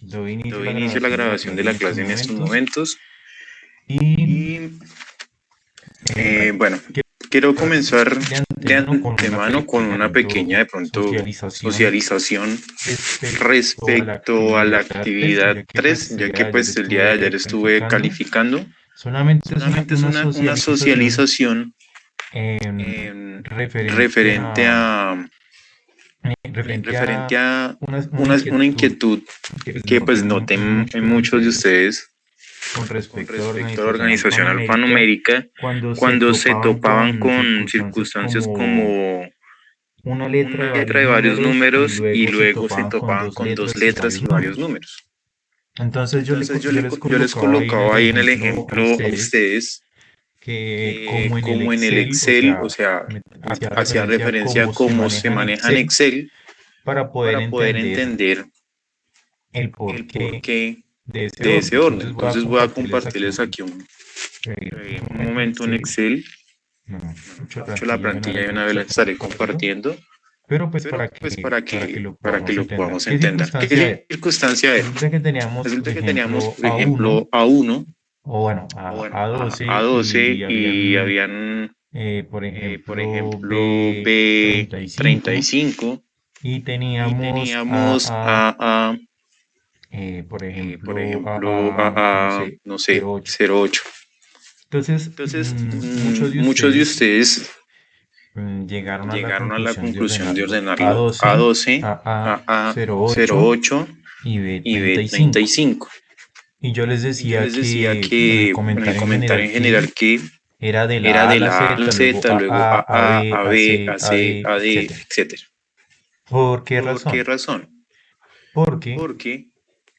Doy inicio a la grabación de la clase en estos momentos. Y Y bueno, quiero comenzar de antemano con una pequeña, de pronto, socialización respecto a la actividad 3, ya que pues el día de ayer estuve calificando. Solamente es una socialización referente a una inquietud que pues noté en muchos de ustedes con respecto a la organización alfanumérica cuando se topaban con circunstancias como una letra de varios números y luego se topaban con dos letras y varios números. Entonces yo les colocaba ahí en el ejemplo a ustedes que como en el Excel, o sea, hacía referencia a cómo se maneja en Excel para poder entender el porqué de ese orden. Entonces voy a compartirles aquí un momento en Excel. Mucho la plantilla y una vez la estaré compartiendo. pero pues Pero pues para que lo podamos ¿Qué entender. circunstancia es? ¿Qué circunstancia es? Resulta que teníamos, Por por ejemplo, ejemplo, A1 A1 o bueno, o A12 A12 y y habían, habían, por por ejemplo, ejemplo, B35 B35 y y teníamos teníamos AA, por por ejemplo, ejemplo, no AA, sé, no sé, 08. 08. Entonces, Entonces, muchos de muchos de ustedes ustedes llegaron a la llegaron a la conclusión de conclusión de ordenarlo ordenarlo A12, A12, AA08 AA08 y y B35. B35. Y yo les Y yo decía les decía que en el que en el comentario en comentario general en que general que era de era la A a de la la A a la Z, luego Z, luego AA, AA, AB, AB, AC, AC, AD, AD, etc. etc. ¿Por qué ¿Por qué razón? razón? Porque Porque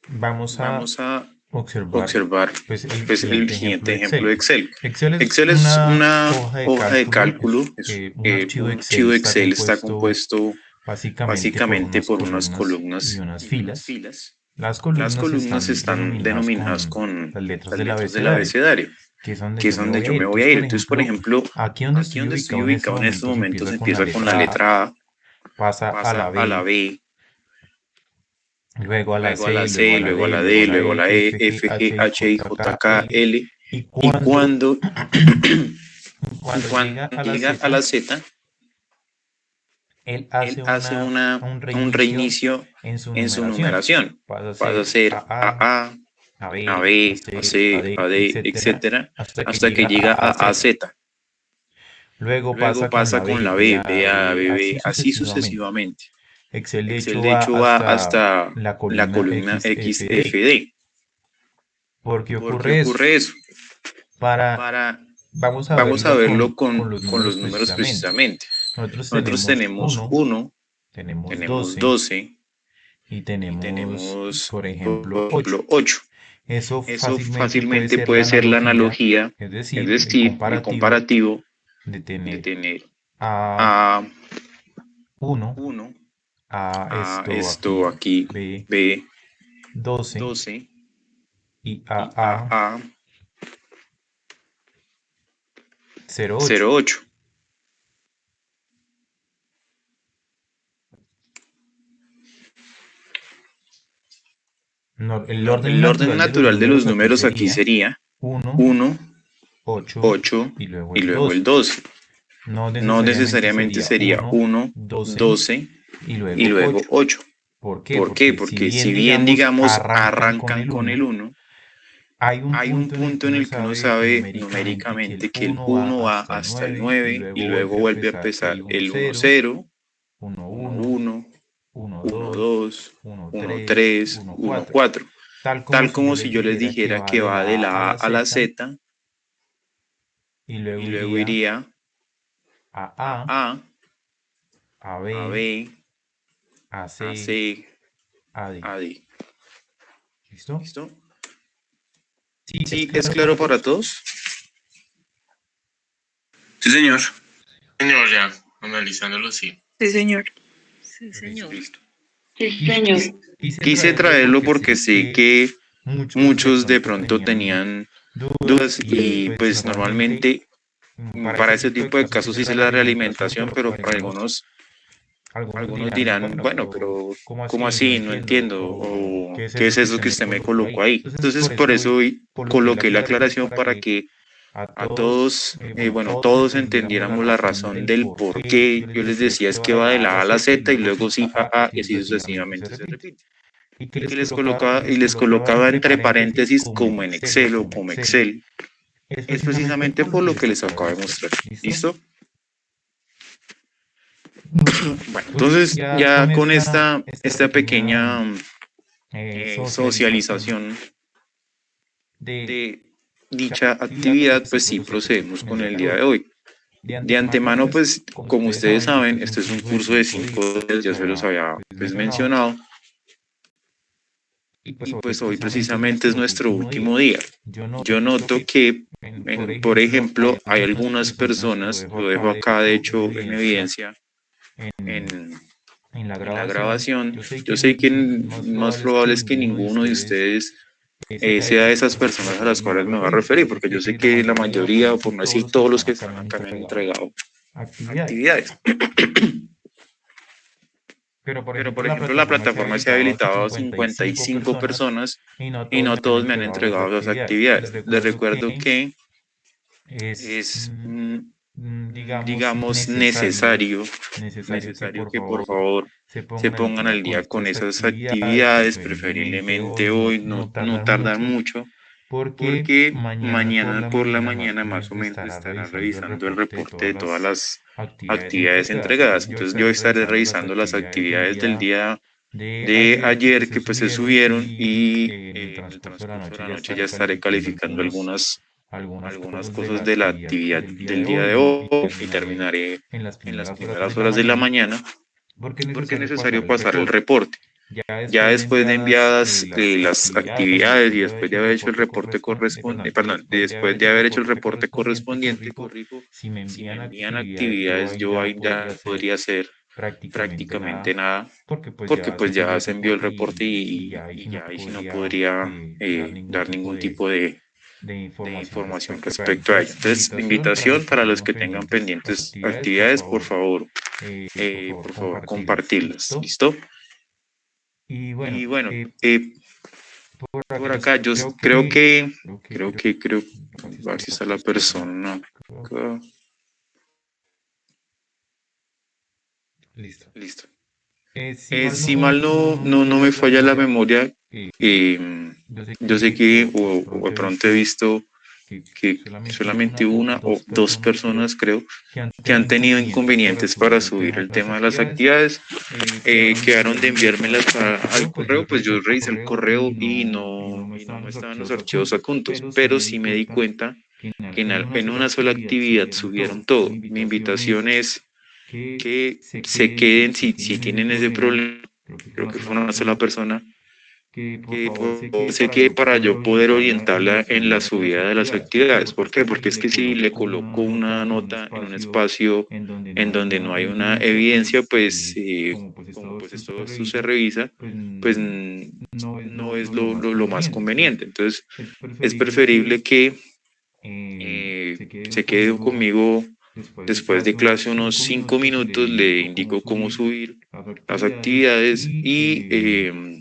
vamos a vamos a observar observar pues el pues, el siguiente ejemplo siguiente de ejemplo Excel. de Excel. Excel es Excel es una una hoja de hoja de cálculo, cálculo, un archivo de un Excel, archivo de está Excel, está compuesto compuesto básicamente por básicamente unas por unas columnas y columnas unas y unas filas. filas. Las Las columnas columnas están están denominadas denominadas con con las letras las del letras del abecedario, abecedario, que es donde que yo es me donde voy a yo ir. me voy Entonces, a ir. por Entonces, por ejemplo, ejemplo, aquí donde aquí estoy donde estoy ubicado en estos ubicado en estos momentos momentos empieza con la empieza con la letra A, letra A, pasa a pasa la a la B, B, luego a la luego a la C, luego a C, la luego a D, la luego a D, la luego a E, la E, F, G, F, G, H, I, H, I, J, J, K, K, L. L. Y Y cuando cuando llega a la llega a la Z, Z, él él hace hace un un reinicio reinicio en su en su numeración. numeración. Pasa a Pasa a ser ser AA, AA, AB, AB, AC, AC, AD, AD, etcétera, etcétera, hasta que hasta que llega llega a a AZ. Z. Luego Luego pasa con pasa la con B, la B, BA, BA, BB, BB, así así sucesivamente. sucesivamente. Excel de Excel hecho de va hecho va hasta hasta la la columna columna XFD. XFD. ¿Por qué ¿Por qué ocurre eso? ocurre eso? Para, Para, vamos a vamos a verlo verlo con los con números los números precisamente. precisamente. Nosotros Nosotros tenemos tenemos 1, 1, tenemos tenemos 12 12 y y tenemos, tenemos, por ejemplo, por 8. ejemplo, 8. Eso Eso fácilmente puede fácilmente ser la puede ser la analogía, analogía, es es decir, el decir, el comparativo comparativo de de tener tener a a 1 1 a a esto esto aquí, aquí B12 B12 y y a AA 08. 08. El orden El orden natural de los natural de números los aquí números aquí sería sería 1, 1, 8 8 y luego y el luego el 12. 12. No No necesariamente necesariamente sería sería 1, 1, 12 12 y y luego luego 8. 8. ¿Por qué? ¿Por qué? Porque si Porque bien, si bien, digamos, digamos, arrancan con arrancan el con el 1, 1, hay un hay un punto en el que punto en uno el que uno sabe sabe numéricamente que el numéricamente que el 1 va 1 va hasta el hasta el 9 y 9 y luego luego vuelve a vuelve a empezar empezar el 1, el 1, 0, 0, 1, 1, 1, 1, 1, 1, 2, 2, 1, 1, 3, 3, 1, 1, 4. 4. Tal como Tal si yo como si les yo les dijera que dijera va que de va de la A a la A la a la Z Z y y luego luego iría iría a a A, A, a a B, B, a a C, C, a D. a D. ¿Listo? ¿Listo? Sí, es ¿Sí es claro para claro para todos. todos? Sí, señor. Señor, ya, analizándolo, sí. Sí, señor. Sí, señor. Listo. Sí, señor. Quise traerlo porque sé que muchos de pronto tenían dudas y pues normalmente para para ese ese tipo de tipo de casos sí casos se da hice la la realimentación, realimentación, pero pero para algunos Algunos dirán, bueno, pero ¿cómo así? No entiendo. ¿O qué es eso que usted me colocó ahí? Entonces, por eso hoy coloqué la aclaración para que a todos, bueno, todos entendiéramos la razón del por qué yo les decía es que va de la A a la Z y luego sí a A y así sucesivamente se repite. Y que les colocaba entre paréntesis como en Excel o como Excel. Es precisamente por lo que les acabo de mostrar. ¿Listo? Bueno, entonces ya con esta pequeña socialización de dicha actividad, pues sí procedemos con el día de hoy. De antemano, pues como ustedes saben, este es un curso de 5 días, ya se los había pues, mencionado. Y pues hoy precisamente es nuestro último día. Yo noto que, por ejemplo, hay algunas personas, lo dejo acá de hecho en evidencia en la grabación. Yo sé que más probable es que ninguno de ustedes sea de esas personas a las cuales me voy a referir, porque yo sé que la mayoría, o por no decir todos los que están acá, me han entregado actividades. Pero, por ejemplo, la plataforma se ha habilitado a 55 personas y no todos me han entregado las actividades. Les recuerdo que es, digamos, necesario que por favor se pongan al día con esas actividades, preferiblemente hoy, no tardar mucho, porque mañana por la mañana más o menos estarán revisando el reporte de todas las actividades entregadas. Entonces yo estaré revisando las actividades del día de ayer que pues se subieron y en el transcurso de la noche ya estaré calificando algunas cosas de la actividad del día de hoy y terminaré en las primeras horas de la mañana porque es necesario pasar el reporte. Ya después de enviadas las actividades y después de haber hecho el reporte correspondiente, perdón, después de haber hecho el reporte correspondiente, corrijo, si me envían actividades, yo ahí ya podría hacer prácticamente nada, porque pues ya se envió el reporte y ya ahí sí no podría dar ningún tipo de información respecto a ello. Entonces, invitación para los que tengan pendientes actividades, por favor, compartirlas. ¿Listo? Y bueno, por acá yo creo que, a ver si está la persona acá. Listo. Si mal no me falla la memoria, yo sé que o de pronto he visto que solamente una o dos personas creo que han tenido inconvenientes para subir el tema de las actividades, quedaron de enviármelas al correo, pues yo revisé el correo y no me estaban los archivos adjuntos, pero sí me di cuenta que en una sola actividad subieron todo. Mi invitación es que se queden, si tienen ese problema, creo que fue una sola persona, que se quede para yo poder orientarla en la subida de las actividades. ¿Por qué? Porque es que si le coloco una nota en un espacio en donde no hay una evidencia, pues como pues esto se revisa, pues no es lo más conveniente. Entonces es preferible que se quede conmigo después de clase unos 5 minutos, le indico cómo subir las actividades y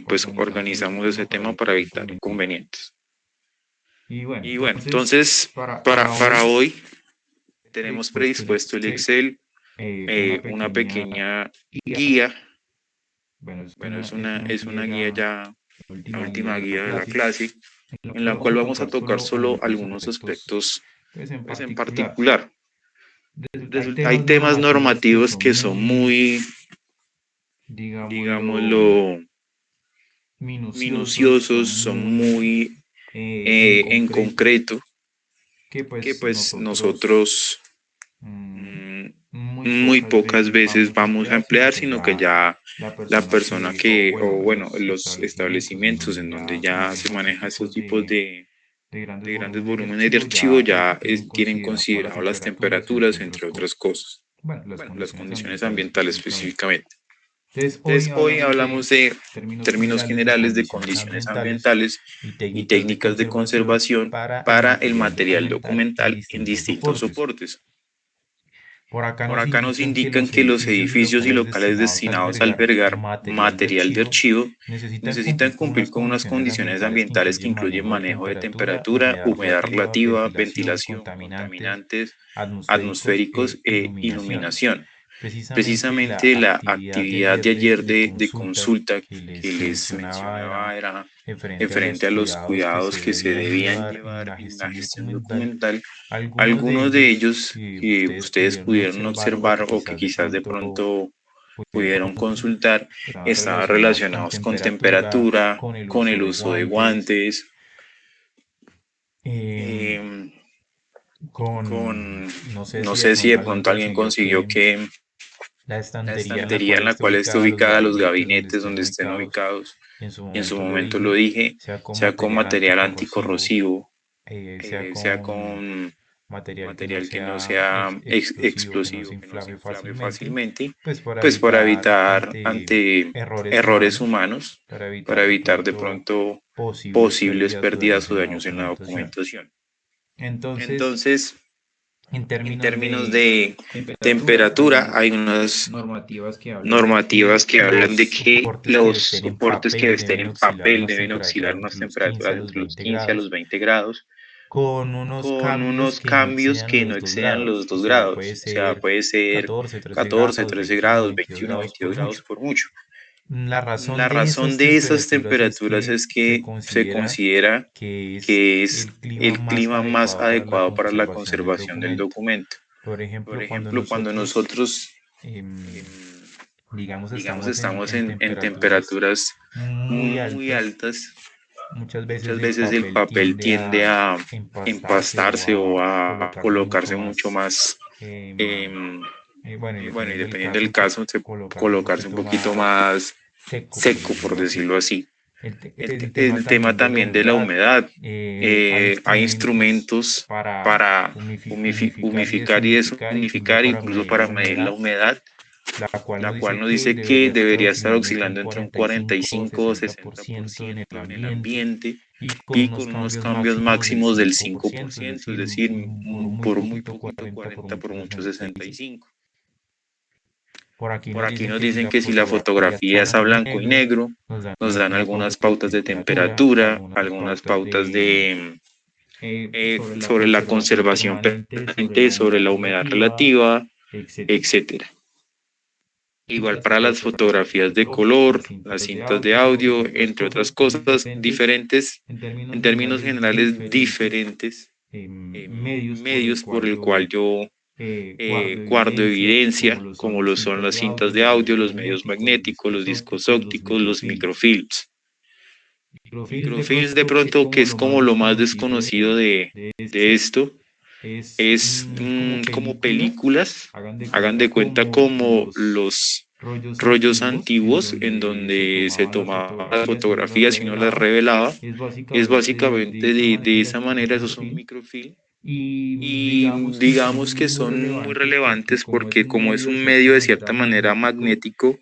pues organizamos ese tema para evitar inconvenientes. Y bueno, entonces para hoy tenemos predispuesto el Excel, una pequeña guía. Bueno, es una guía ya, la última guía de la clase, en la cual vamos a tocar solo algunos aspectos pues, en particular. Hay temas normativos que son muy, digámoslo, minuciosos, son muy en concreto, que pues nosotros muy pocas veces vamos a emplear, sino que ya la persona que, o bueno, los establecimientos en donde ya se maneja esos tipos de grandes volúmenes de archivo ya tienen considerado las temperaturas, entre otras cosas. Bueno, las condiciones ambientales específicamente. Entonces, hoy hablamos de términos generales de condiciones ambientales y técnicas de conservación para el material documental en distintos soportes. Por acá nos indican que los edificios y locales destinados a albergar material de archivo necesitan cumplir con unas condiciones ambientales que incluyen manejo de temperatura, humedad relativa, ventilación, contaminantes atmosféricos e iluminación. Precisamente la actividad de ayer de consulta que les mencionaba era referente a los cuidados que se debían llevar en la gestión documental. Algunos de ellos que ustedes pudieron observar o que quizás de pronto pudieron consultar estaban relacionados con temperatura, con el uso de guantes, no sé si de pronto alguien consiguió que la la estantería estantería en la cual está ubicada los gabinetes donde estén ubicados, y en su momento lo dije, sea con material anticorrosivo, sea con material que no sea explosivo, que no se inflame fácilmente, pues para evitar ante errores humanos, para evitar de pronto posibles pérdidas o daños en la documentación. Entonces, en términos de temperatura, hay unas normativas que hablan de que los soportes que estén en papel deben oscilar unas temperaturas entre los 15 a los 20 grados, con unos cambios que no excedan los 2 grados. O sea, puede ser 14, 13 grados, 21, 22 grados por mucho. La razón de esas temperaturas es que se considera que es el clima más adecuado para la conservación del documento. Por ejemplo, cuando nosotros, digamos, estamos en temperaturas muy altas, muchas muchas veces el veces el papel papel tiende tiende a a empastarse empastarse o o a a colocarse mucho más, bueno, y bueno, y dependiendo del dependiendo caso, del caso, colocarse un poquito más seco, por decirlo así. El tema también de la humedad. Hay instrumentos para humificar y deshumificar, incluso para medir la humedad, la cual nos dice que debería estar oscilando entre un 45 o 60% en el ambiente y con unos cambios máximos del 5%, es decir, por muy poquito 40, por mucho 65. Por aquí nos dicen que si la fotografía es a blanco y negro, nos dan algunas pautas de temperatura, algunas pautas de sobre la conservación permanente, sobre la humedad relativa, etcétera. Igual para las fotografías de color, las cintas de audio, entre otras cosas diferentes, en términos generales diferentes, medios por el cual yo guardo evidencia, como lo son las cintas de audio, los medios magnéticos, los discos ópticos, los microfilms. Microfilms de pronto, que es como lo más desconocido de esto, es como películas, hagan de cuenta como los rollos antiguos en donde se tomaban las fotografías y uno las revelaba. Es básicamente de esa manera, esos son microfilms. Y digamos que son muy relevantes porque como es un medio de cierta manera magnético,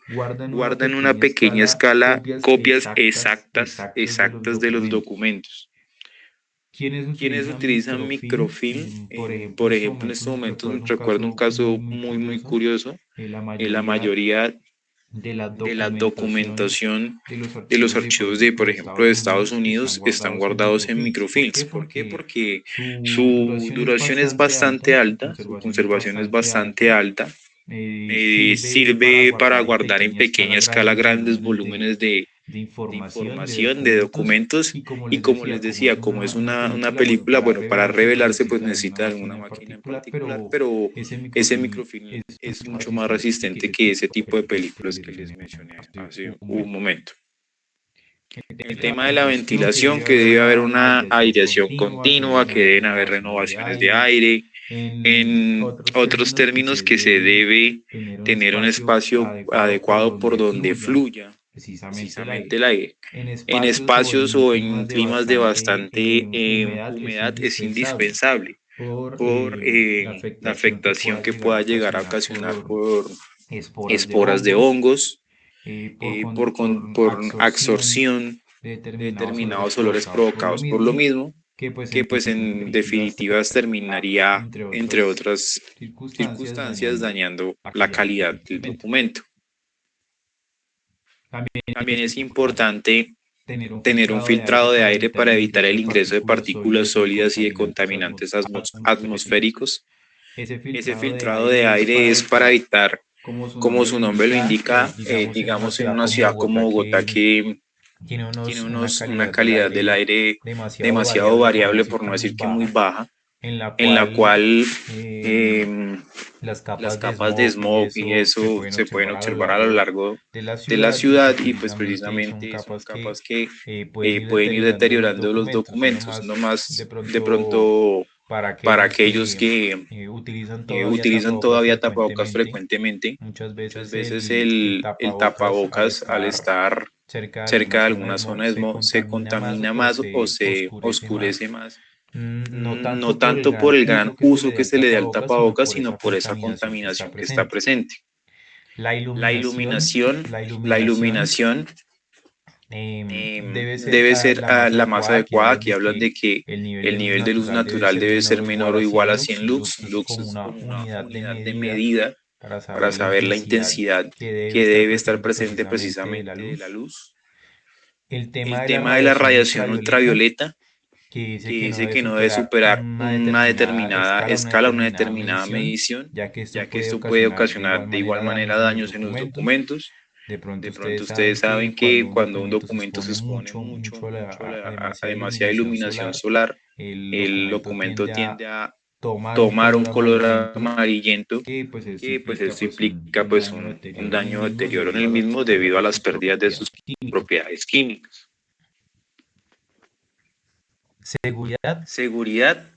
guardan una pequeña escala copias exactas de los documentos. Quienes utilizan microfilm, por ejemplo, en estos momentos recuerdo un caso muy curioso. La mayoría de la documentación de los archivos de, por ejemplo, de Estados Unidos están guardados en microfilms. ¿Por qué? Porque su duración es bastante alta, su conservación es bastante alta. Sirve para guardar en pequeña escala grandes volúmenes de información, de documentos, y como les decía, como es una película, bueno, para revelarse pues necesita alguna máquina en particular, pero ese microfilm es mucho más resistente que ese tipo de películas que les mencioné hace un momento. El tema de la ventilación, que debe haber una aireación continua, que deben haber renovaciones de aire. En otros términos, que se debe tener un espacio adecuado por donde fluya precisamente el aire. En espacios o en climas de bastante humedad es indispensable por la afectación que pueda llegar a ocasionar por esporas de hongos, por absorción de determinados olores provocados por lo mismo. que que pues en definitivas terminaría, entre otras circunstancias, dañando la calidad del documento. También es importante tener un filtrado de aire para evitar el ingreso de partículas sólidas y de contaminantes atmosféricos. Ese filtrado de aire es para evitar, como su nombre lo indica, digamos en una ciudad como Bogotá que tiene una calidad del aire demasiado variable, por no decir que muy baja, en la cual las capas de smog y eso se pueden observar a lo largo de la ciudad y pues precisamente son capas que pueden ir deteriorando los documentos, no más de pronto para aquellos que utilizan todavía tapabocas frecuentemente. Muchas veces el tapabocas al estar cerca de alguna zona de smog se contamina más o se oscurece más, no tanto por el gran uso que se le da al tapabocas, sino por esa contaminación que está presente. La iluminación, la iluminación debe ser la más adecuada. Aquí hablan de que el nivel de luz natural debe ser menor o igual a 100 lux. Lux es como una unidad de medida para saber la intensidad que debe estar presente precisamente de la luz. El tema de la radiación ultravioleta, que dice que no debe superar una determinada escala, una determinada medición, ya que esto puede ocasionar de igual manera daños en los documentos. De pronto ustedes saben que cuando un documento se expone mucho a demasiada iluminación solar, el documento tiende a tomar un color amarillento, que pues esto implica pues un daño o deterioro en el mismo debido a las pérdidas de sus propiedades químicas. Seguridad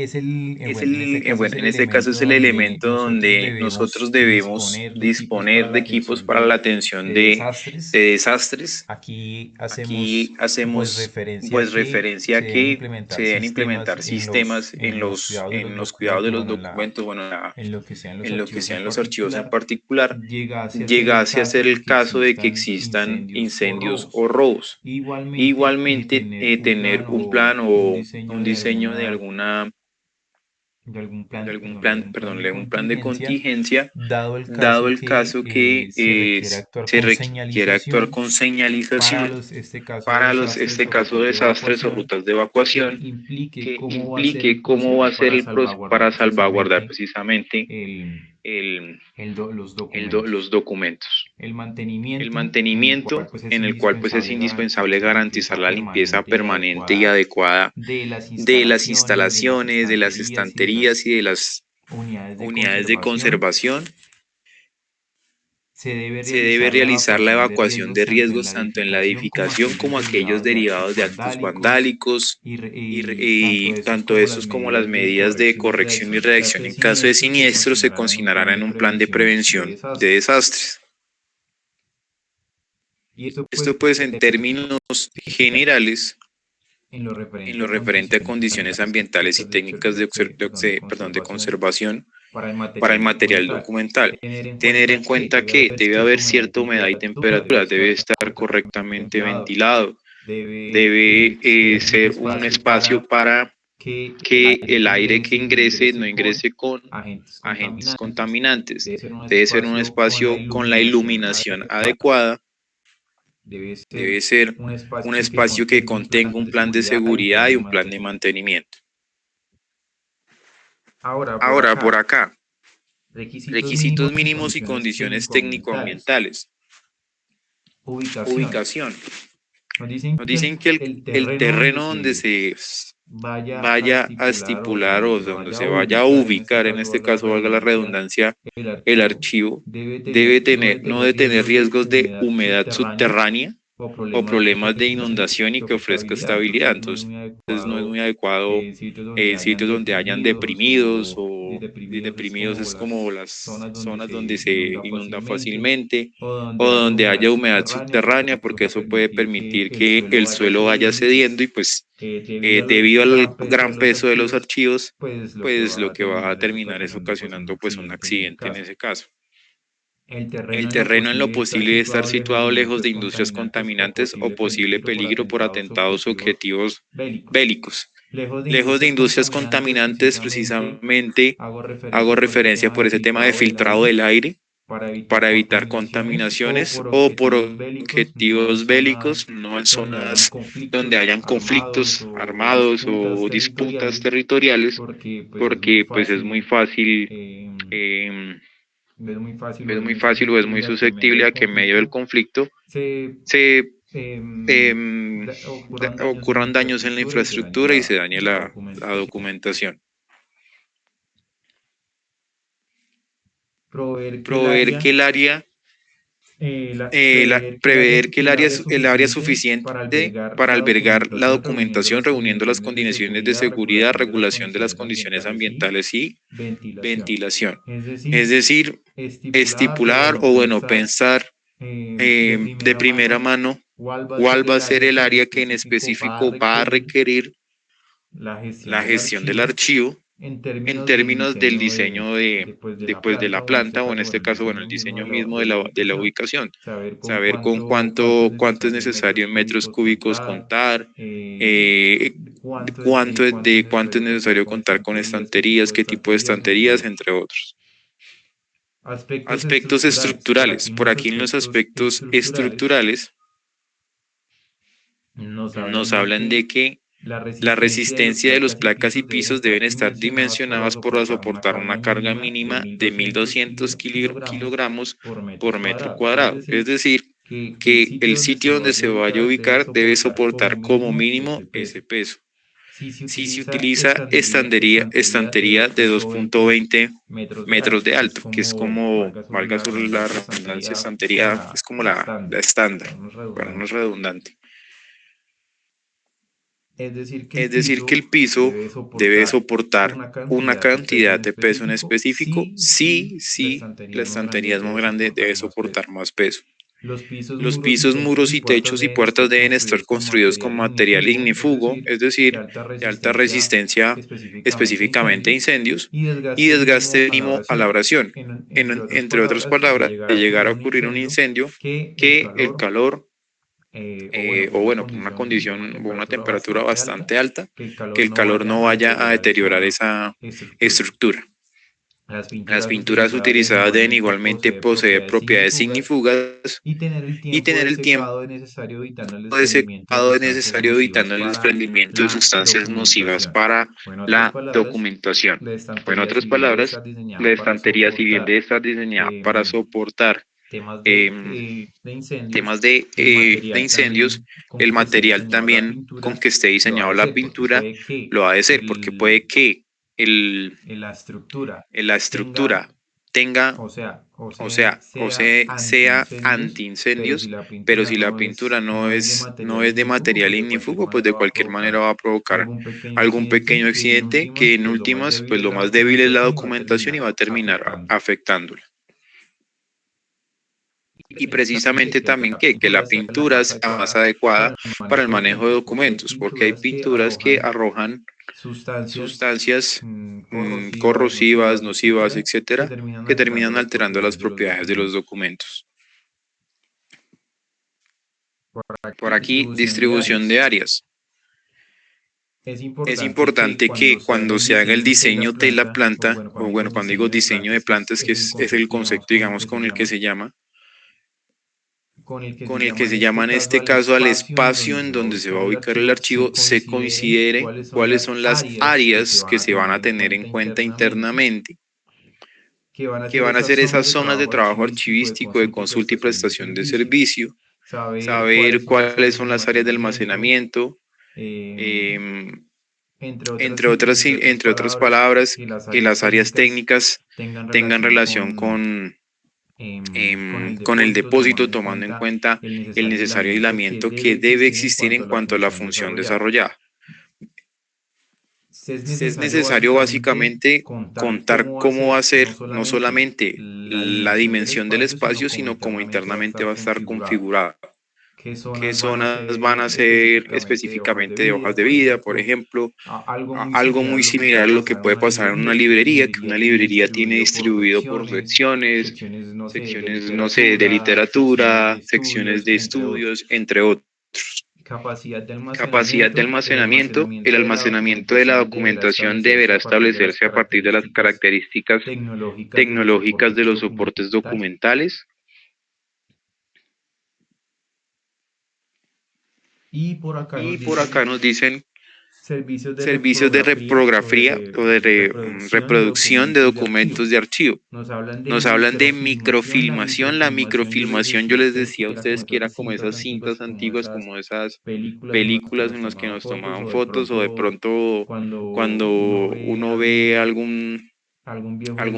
en este caso es el elemento donde nosotros debemos disponer de equipos para la atención de desastres. Aquí hacemos pues referencia a que se deben implementar sistemas en los cuidados de los documentos, bueno, en lo que sean los archivos en particular, llegase a ser el caso de que existan incendios o robos. Igualmente, tener un plan o un diseño de un plan de contingencia, dado el caso que se requiere actuar con señalización para este caso de desastres o rutas de evacuación, que implique cómo va a ser el proceso para salvaguardar precisamente los documentos. El mantenimiento en el cual pues es indispensable garantizar la limpieza permanente y adecuada de las instalaciones, de las estanterías y de las unidades de conservación. Se debe realizar la evacuación de riesgos tanto en la edificación como aquellos derivados de actos vandálicos y tanto estos como las medidas de corrección y reacción en caso de siniestro se consignarán en un plan de prevención de desastres. Esto pues en términos generales, en lo referente a condiciones ambientales y técnicas de conservación para el material documental. Tener en cuenta que debe haber cierta humedad y temperatura, debe estar correctamente ventilado, debe ser un espacio para que el aire que ingrese no ingrese con agentes contaminantes, debe ser un espacio con la iluminación adecuada. Debe ser un espacio que contenga un plan de seguridad y un plan de mantenimiento. Ahora, por acá, requisitos mínimos y condiciones técnico-ambientales. Ubicación. Nos dicen que el terreno donde se vaya a estipular o donde se vaya a ubicar, en este caso valga la redundancia, el archivo, no debe tener riesgos de humedad subterránea o problemas de inundación y que ofrezca estabilidad. Entonces no es muy adecuado sitios donde hayan deprimidos o deprimidos es como las zonas donde se inunda fácilmente o donde haya humedad subterránea, porque eso puede permitir que el suelo vaya cediendo y pues debido al gran peso de los archivos, pues lo que va a terminar es ocasionando pues un accidente en ese caso. El terreno en lo posible de estar situado lejos de industrias contaminantes o posible peligro por atentados o objetivos bélicos. Lejos de industrias contaminantes, precisamente hago referencia por ese tema de filtrado del aire para evitar contaminaciones o por objetivos bélicos, no en zonas donde hayan conflictos armados o disputas territoriales, porque pues em, es muy fácil o es muy susceptible a que en medio del conflicto se ocurran daños en la infraestructura y se dañe la documentación. Proveer que el área prever que el área suficiente para albergar la documentación reuniendo las condiciones de seguridad, regulación de las condiciones ambientales y ventilación. Es decir, estipular o bueno, pensar de primera mano cuál va a ser el área que en específico va a requerir la gestión del archivo en términos del diseño de la planta o en este caso, bueno, el diseño mismo de la ubicación. Saber con cuánto es necesario en metros cúbicos contar, cuánto es necesario contar con estanterías, qué tipo de estanterías, entre otros. Aspectos estructurales. Por aquí en los aspectos estructurales nos hablan de que la resistencia de las placas y pisos deben estar dimensionadas para soportar una carga mínima de 1.200 kilogramos por metro cuadrado. Es decir, que el sitio donde se vaya a ubicar debe soportar como mínimo ese peso. Si se utiliza estantería de 2.20 metros de alto, que es como, valga sobre la redundancia, estantería es como la estándar, bueno, no es redundante. Es decir, que el piso debe soportar una cantidad de peso en específico. Sí, la estantería es más grande, debe soportar más peso. Los pisos, muros y techos y puertas deben estar construidos con material ignífugo, es decir, de alta resistencia específicamente a incendios y desgaste mínimo a la abrasión. Entre otras palabras, de llegar a ocurrir un incendio, que el calor o bueno, por una condición o una temperatura bastante alta, que el calor no vaya a deteriorar esa estructura. Las pinturas utilizadas deben igualmente poseer propiedades ignífugas y tener el tiempo de secado necesario evitando el desprendimiento de sustancias nocivas para la documentación. O en otras palabras, la estantería, si bien debe estar diseñada para soportar temas de incendios, el material también con que esté diseñado la pintura lo ha de ser, porque puede que la estructura tenga, sea antiincendios, pero si la pintura no es de material ignífugo, pues de cualquier manera va a provocar algún pequeño accidente que en últimas, pues lo más débil es la documentación y va a terminar afectándola. Y precisamente también que la pintura sea más adecuada para el manejo de documentos, porque hay pinturas que arrojan sustancias corrosivas, nocivas, etcétera, que terminan alterando las propiedades de los documentos. Por aquí, distribución de áreas. Es importante que cuando se haga el diseño de la planta, o bueno, cuando digo diseño de planta es que es el concepto, digamos, con el que se llama en este caso al espacio en donde se va a ubicar el archivo, se considere cuáles son las áreas que se van a tener en cuenta internamente, que van a ser esas zonas de trabajo archivístico, de consulta y prestación de servicio, saber cuáles son las áreas de almacenamiento, entre otras palabras, que las áreas técnicas tengan relación con el depósito, tomando en cuenta el necesario aislamiento que debe existir en cuanto a la función desarrollada. Es necesario básicamente contar cómo va a ser no solamente la dimensión del espacio, sino cómo internamente va a estar configurado. qué zonas van a ser específicamente de hojas de vida, por ejemplo. Algo muy similar a lo que puede pasar en una librería, que una librería tiene distribuido por secciones, no sé, de literatura, secciones de estudios, entre otros. Capacidad de almacenamiento. El almacenamiento de la documentación deberá establecerse a partir de las características tecnológicas de los soportes documentales. Y por acá nos dicen servicios de reprografía o de reproducción de documentos de archivo. Nos hablan de microfilmación. La microfilmación, yo les decía a ustedes que era como esas cintas antiguas, como esas películas en las que nos tomaban fotos, o de pronto cuando uno ve algún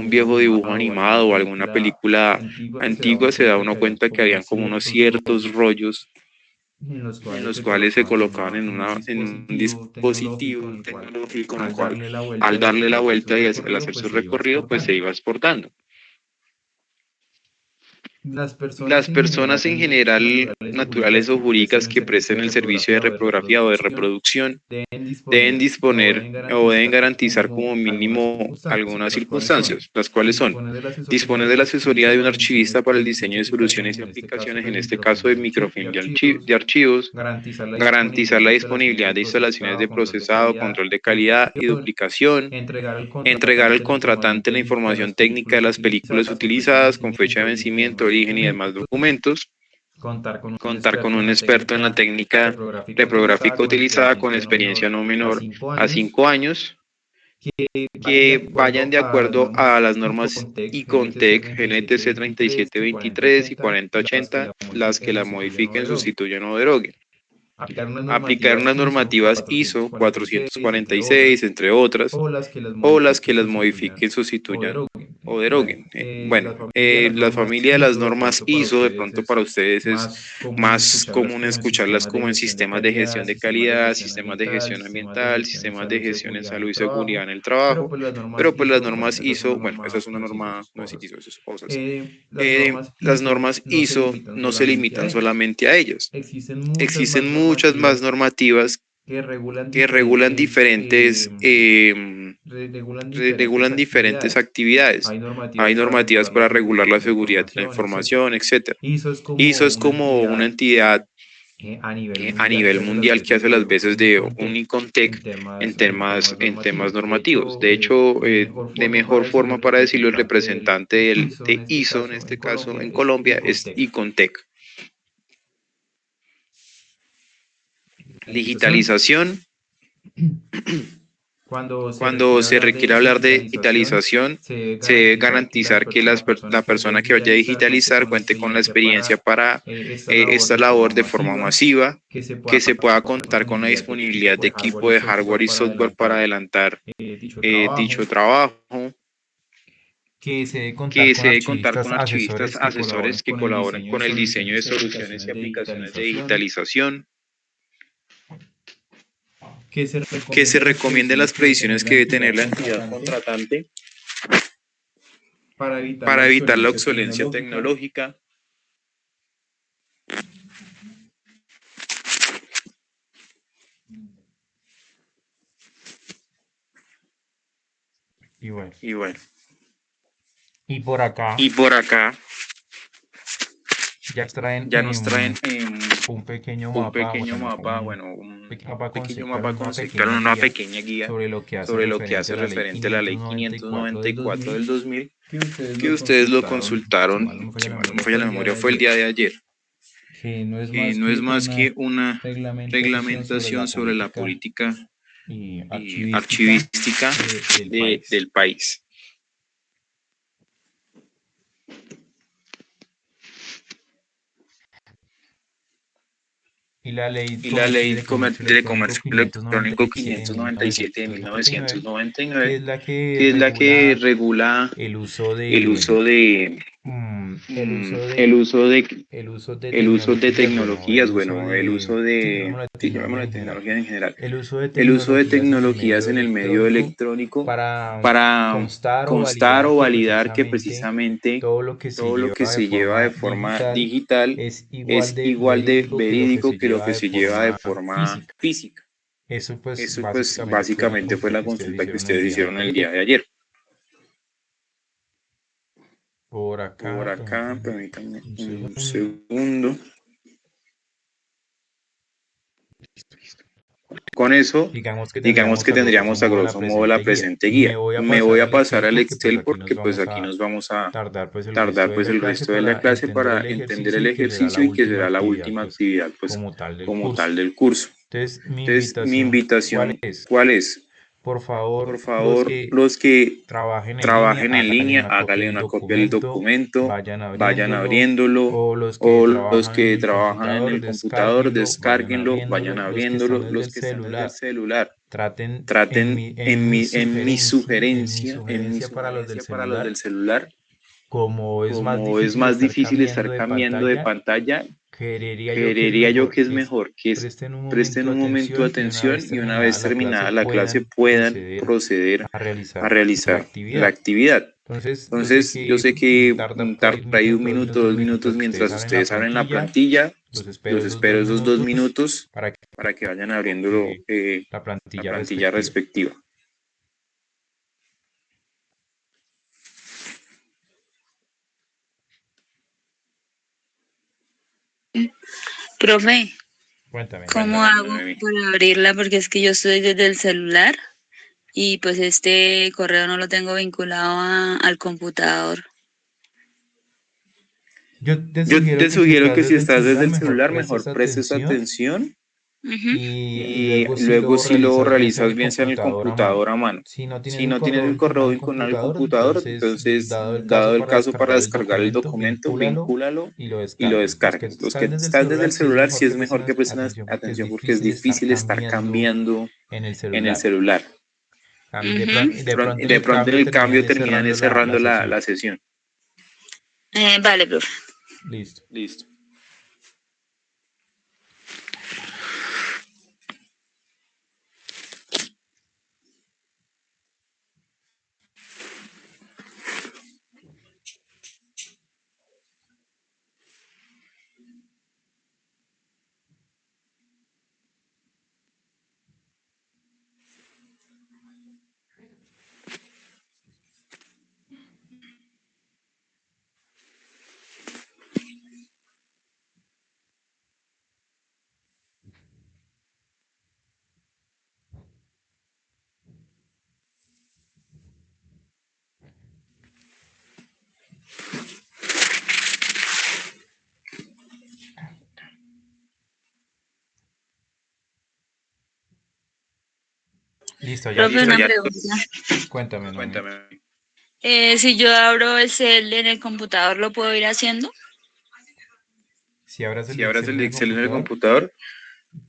viejo dibujo animado o alguna película antigua, se da uno cuenta que habían como unos ciertos rollos en los cuales se colocaban en un dispositivo tecnológico, en el cual al darle la vuelta y al hacer su recorrido, pues se iba exportando. Las personas en general, naturales o jurídicas, que presten el servicio de reprografía o de reproducción, deben disponer o deben garantizar como mínimo algunas circunstancias, las cuales son: disponer de la asesoría de un archivista para el diseño de soluciones y aplicaciones, en este caso de microfilm de archivos; garantizar la disponibilidad de instalaciones de procesado, control de calidad y duplicación; entregar al contratante la información técnica de las películas utilizadas con fecha de vencimiento, origen y demás documentos; contar con un experto en la técnica reprográfica utilizada con experiencia no menor a 5 años, que vayan de acuerdo a las normas ICONTEC, NTC 3723 y 4080, las que la modifiquen, sustituyan o deroguen; aplicar unas normativas ISO 446, entre otras, o las que las modifiquen, sustituyan o deroguen. La familia de las normas ISO, de pronto para ustedes es más común escucharlas como en sistemas de gestión de calidad, sistemas de gestión ambiental, sistemas de gestión en salud y seguridad en el trabajo, pero pues las normas ISO, bueno, esa es una norma, no es ISO, eso es cosas. Las normas ISO no se limitan solamente a ellas. Existen muchas más normativas que regulan diferentes actividades. Hay normativas para regular la seguridad de la información, etc. ISO es como una entidad a nivel mundial que hace las veces de un ICONTEC en temas normativos. De hecho, de mejor forma para decirlo, el representante de ISO, en este caso en Colombia, es ICONTEC. Digitalización. Cuando se requiere hablar de digitalización, se debe garantizar que la persona que vaya a digitalizar cuente con la experiencia para esta labor de forma masiva, que se pueda contar con la disponibilidad de equipo de hardware y software para adelantar dicho trabajo, que se debe contar con archivistas asesores que colaboren con el diseño de soluciones y aplicaciones de digitalización, que se recomienden las previsiones que debe tener la entidad contratante para evitar la obsolencia tecnológica. Y bueno. Y por acá ya nos traen un pequeño mapa, bueno, un pequeño mapa conceptual, una pequeña guía sobre lo que hace referente a la Ley 594 del 2000, Que ustedes lo consultaron, si mal no me falla la memoria, fue el día de ayer. que no No es más que una reglamentación sobre la política archivística del país. Y la ley de comercio electrónico 597 de 1999, que es la que regula el uso el uso de el uso de, el uso de el uso de tecnologías, bueno, tecnologías, bueno, el uso sí, de, llamémoslo de sí, tecnologías llamémoslo de en general. tecnologías en general, El uso de el uso de tecnologías en el tecnologías medio en el medio electrónico electrónico para para constar constar o o validar validar que que precisamente precisamente todo lo que todo lo se que se lleva lleva de de forma forma digital digital es es igual igual de de verídico verídico que que lo lo que que se se lleva lleva de de forma forma física. física. Eso pues Eso pues básicamente fue la básicamente fue consulta la que ustedes consulta que hicieron el ustedes día de hicieron el ayer. día de ayer. Por Por acá, acá, permítanme permítanme un un segundo. segundo. Con eso, Digamos que digamos que tendríamos tendríamos a a grosso grosso modo modo la la presente presente guía. guía. Me voy a Me voy pasar a al pasar Excel al porque pues Excel aquí porque nos pues vamos aquí a nos vamos a tardar pues el resto tardar de pues la el clase resto de la para clase entender el para entender ejercicio el y que será la ejercicio y que última será la actividad última pues actividad pues como tal del como curso. tal del curso. Entonces, mi Entonces, mi invitación, ¿cuál invitación, es? ¿cuál es? Por Por favor, los favor, que los que trabajen en línea, trabajen en háganle línea, una copia háganle del una copia del documento, documento, vayan vayan abriéndolo, abriéndolo, o los que o los trabajan en que el trabajan en computador, el computador, descárguenlo, vayan descárguenlo, vayan abriéndolo, los que están abriéndolo, desde los el que están desde el celular, celular. traten Traten en mi en mi sugerencia para los del sugerencia para los del celular, celular, como es más como es difícil más estar difícil cambiando estar de cambiando de pantalla, pantalla, creería yo que creería es yo que es presten un presten momento un momento atención y una atención vez y una terminada vez la clase terminada la clase puedan puedan proceder proceder a a realizar la realizar la actividad. actividad. Entonces, Entonces, yo sé que tarda por tarda ahí un por ahí un minuto, minuto, dos dos minutos minutos mientras ustedes mientras abren la ustedes abren la plantilla. plantilla. Los espero Los esos dos espero esos 2 minutos minutos para que para que vayan abriéndolo eh, la la plantilla plantilla respectiva. respectiva. Profe, Cuéntame, ¿cómo Noemí. hago para abrirla? Porque es que yo estoy desde el celular y pues este correo no lo tengo vinculado al computador. Yo te Yo sugiero te que si sugiero estás que si desde el estás desde celular, el mejor celular, prestes mejor prestes atención atención Ujú. y y luego luego si si lo lo realizas bien realizas sea bien en el sea en el computador a mano. computador a mano. Si no tienes Si el no tienes correo el correo vinculado al vinculado al computador, computador, entonces, entonces, dado el caso dado el para caso para descargar el descargar el documento, documento, vincúlalo vincúlalo y lo y lo descargues. Los que descargues. Los que están desde el estás desde celular, el sí es celular, mejor sí que es mejor que presten presten atención porque es atención porque es difícil estar difícil estar cambiando cambiando en el en el celular. celular. Ujú. De pronto en De el pronto en cambio el terminan cambio es terminan cerrando es la cerrando sesión. la sesión. Vale, profe. Listo. Listo. Listo, ya Profe, Listo, una todo. ya pregunta. Cuéntame, Noemí. cuéntame. Si yo abro el cel en el computador, ¿lo puedo ir haciendo Si abras el Si abras Excel el en el Excel en el computador, computador,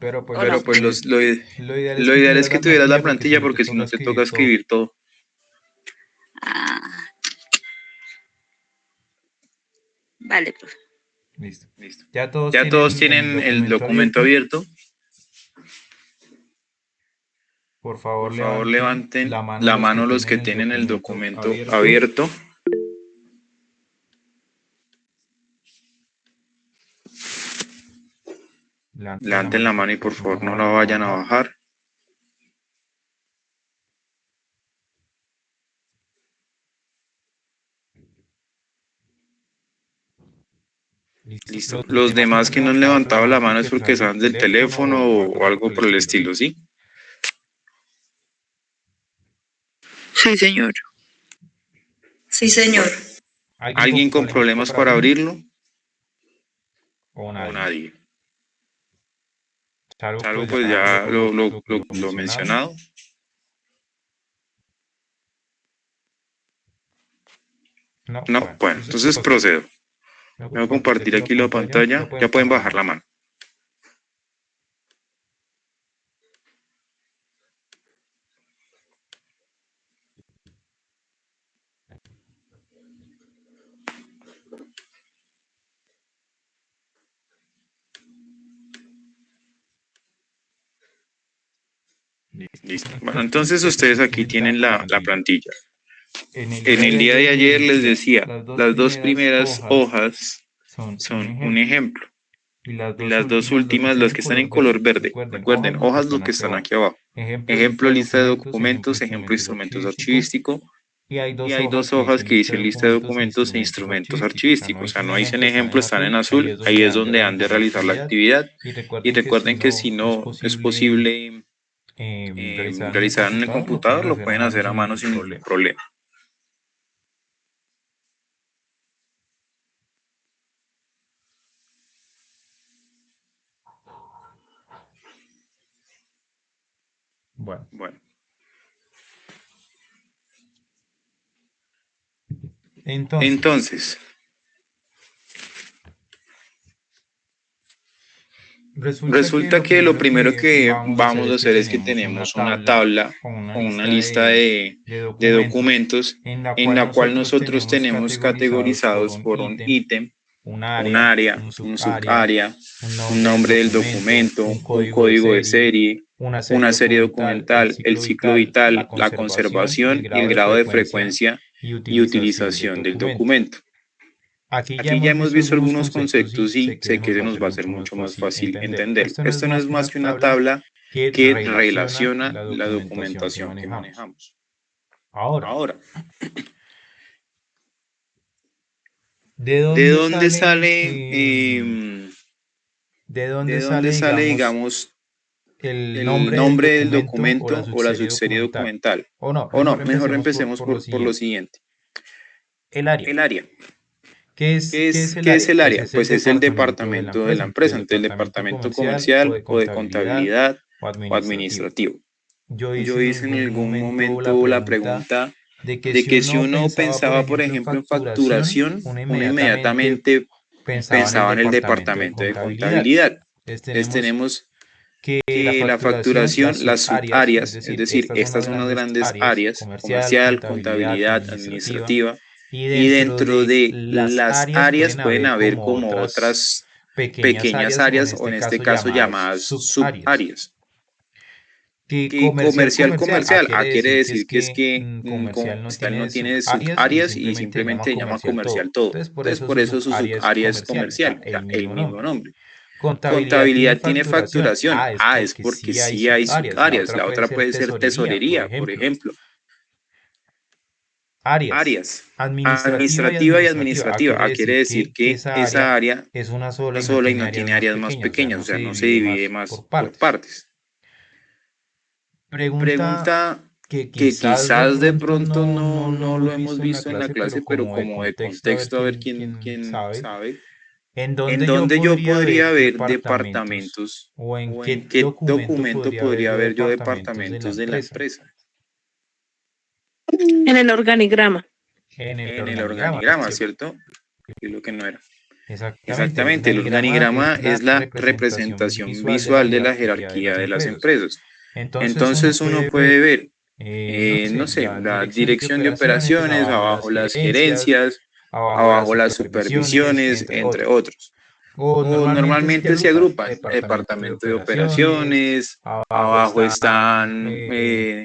pero pues o no? pero pues lo ideal es lo que ideal es tuvieras que la tuvieras la plantilla porque si plantilla no te porque si toca no te toca escribir todo. escribir todo. Ah, vale, profe. Listo. Listo. Ya todos Ya todos tienen el tienen el documento documento abierto. abierto. Por favor, Por favor, levanten la levanten mano la los que mano los que tienen el tienen el documento documento abierto. abierto. Levanten la Levanten mano y la por mano y por favor no la favor no la vayan a vayan a bajar. bajar. Listo. Listo. Los Los demás que no demás han que no han levantado la levantado mano la es mano porque es porque están del están del teléfono teléfono o o algo algo por el por el estilo, estilo, ¿sí? ¿sí? Sí, señor. Sí, Listo. señor. ¿Alguien con ¿Alguien con problemas problemas para para abrirlo? abrirlo? O O nadie. nadie. Salvo Salvo pues pues ya ya lo lo mencionado. mencionado. No, No, bueno, bueno, entonces entonces procedo. procedo. Voy a Voy a compartir compartir aquí la aquí la pantalla. Ya pantalla. pueden Ya pueden bajar la bajar la mano. mano. Listo. Bueno, entonces ustedes aquí tienen la plantilla. En el día de ayer les decía, las dos primeras hojas son un ejemplo. Y las dos últimas, las que están en color verde. Recuerden, hojas lo que están aquí abajo. Ejemplo, lista de documentos, ejemplo, instrumentos archivísticos. Y hay dos hojas que dicen lista de documentos e instrumentos archivísticos. O sea, no dicen ejemplo, están en azul. Ahí es donde han de realizar la actividad. Y recuerden que si no es posible realizar en el computador, lo pueden hacer a mano sin ningún problema. Bueno. Entonces, resulta que lo primero que vamos a hacer es que tenemos una tabla con una lista de documentos en la cual nosotros tenemos categorizados por un ítem, un área, un subárea, un nombre del documento, un código de serie, una serie documental, el ciclo vital, la conservación y el grado de frecuencia y utilización del documento. Aquí ya hemos visto algunos conceptos y sé que se nos va a hacer mucho más fácil entender. Esto no es más que una tabla que relaciona la documentación que manejamos. Ahora, ¿de dónde sale, digamos, el nombre del documento o la subserie documental? O no, mejor empecemos por lo siguiente. El área. ¿Qué es el área? Pues es el departamento de la empresa, entonces el departamento comercial o de contabilidad o administrativo. Yo hice en algún momento la pregunta de que si uno pensaba, por ejemplo, en facturación, uno inmediatamente pensaba en el departamento de contabilidad. Entonces tenemos que la facturación, las subáreas, es decir, estas son las grandes áreas, comercial, contabilidad, administrativa. Y dentro de las áreas pueden haber como otras pequeñas áreas, o en este caso llamadas subáreas. Que comercial, quiere decir que es que comercial no tiene subáreas y simplemente llama comercial todo. Entonces por eso su subárea es comercial, el mismo nombre. Contabilidad tiene facturación. Es porque sí hay subáreas. La otra puede ser tesorería, por ejemplo. Áreas. Administrativa y administrativa. Quiere decir que esa área es una sola y no tiene áreas más pequeñas, o sea, no se divide más por partes. Pregunta que quizás de pronto no lo hemos visto en la clase, pero como de contexto, a ver quién sabe. ¿En dónde yo podría ver departamentos? ¿O en qué documento podría ver yo departamentos de la empresa? En el organigrama. En el organigrama, ¿cierto? Es lo que no era. Exactamente, el organigrama es la representación visual de la jerarquía de las empresas. Entonces uno puede ver, no sé, la dirección de operaciones, abajo las gerencias, abajo las supervisiones, entre otros. O normalmente se agrupan, departamento de operaciones, abajo están,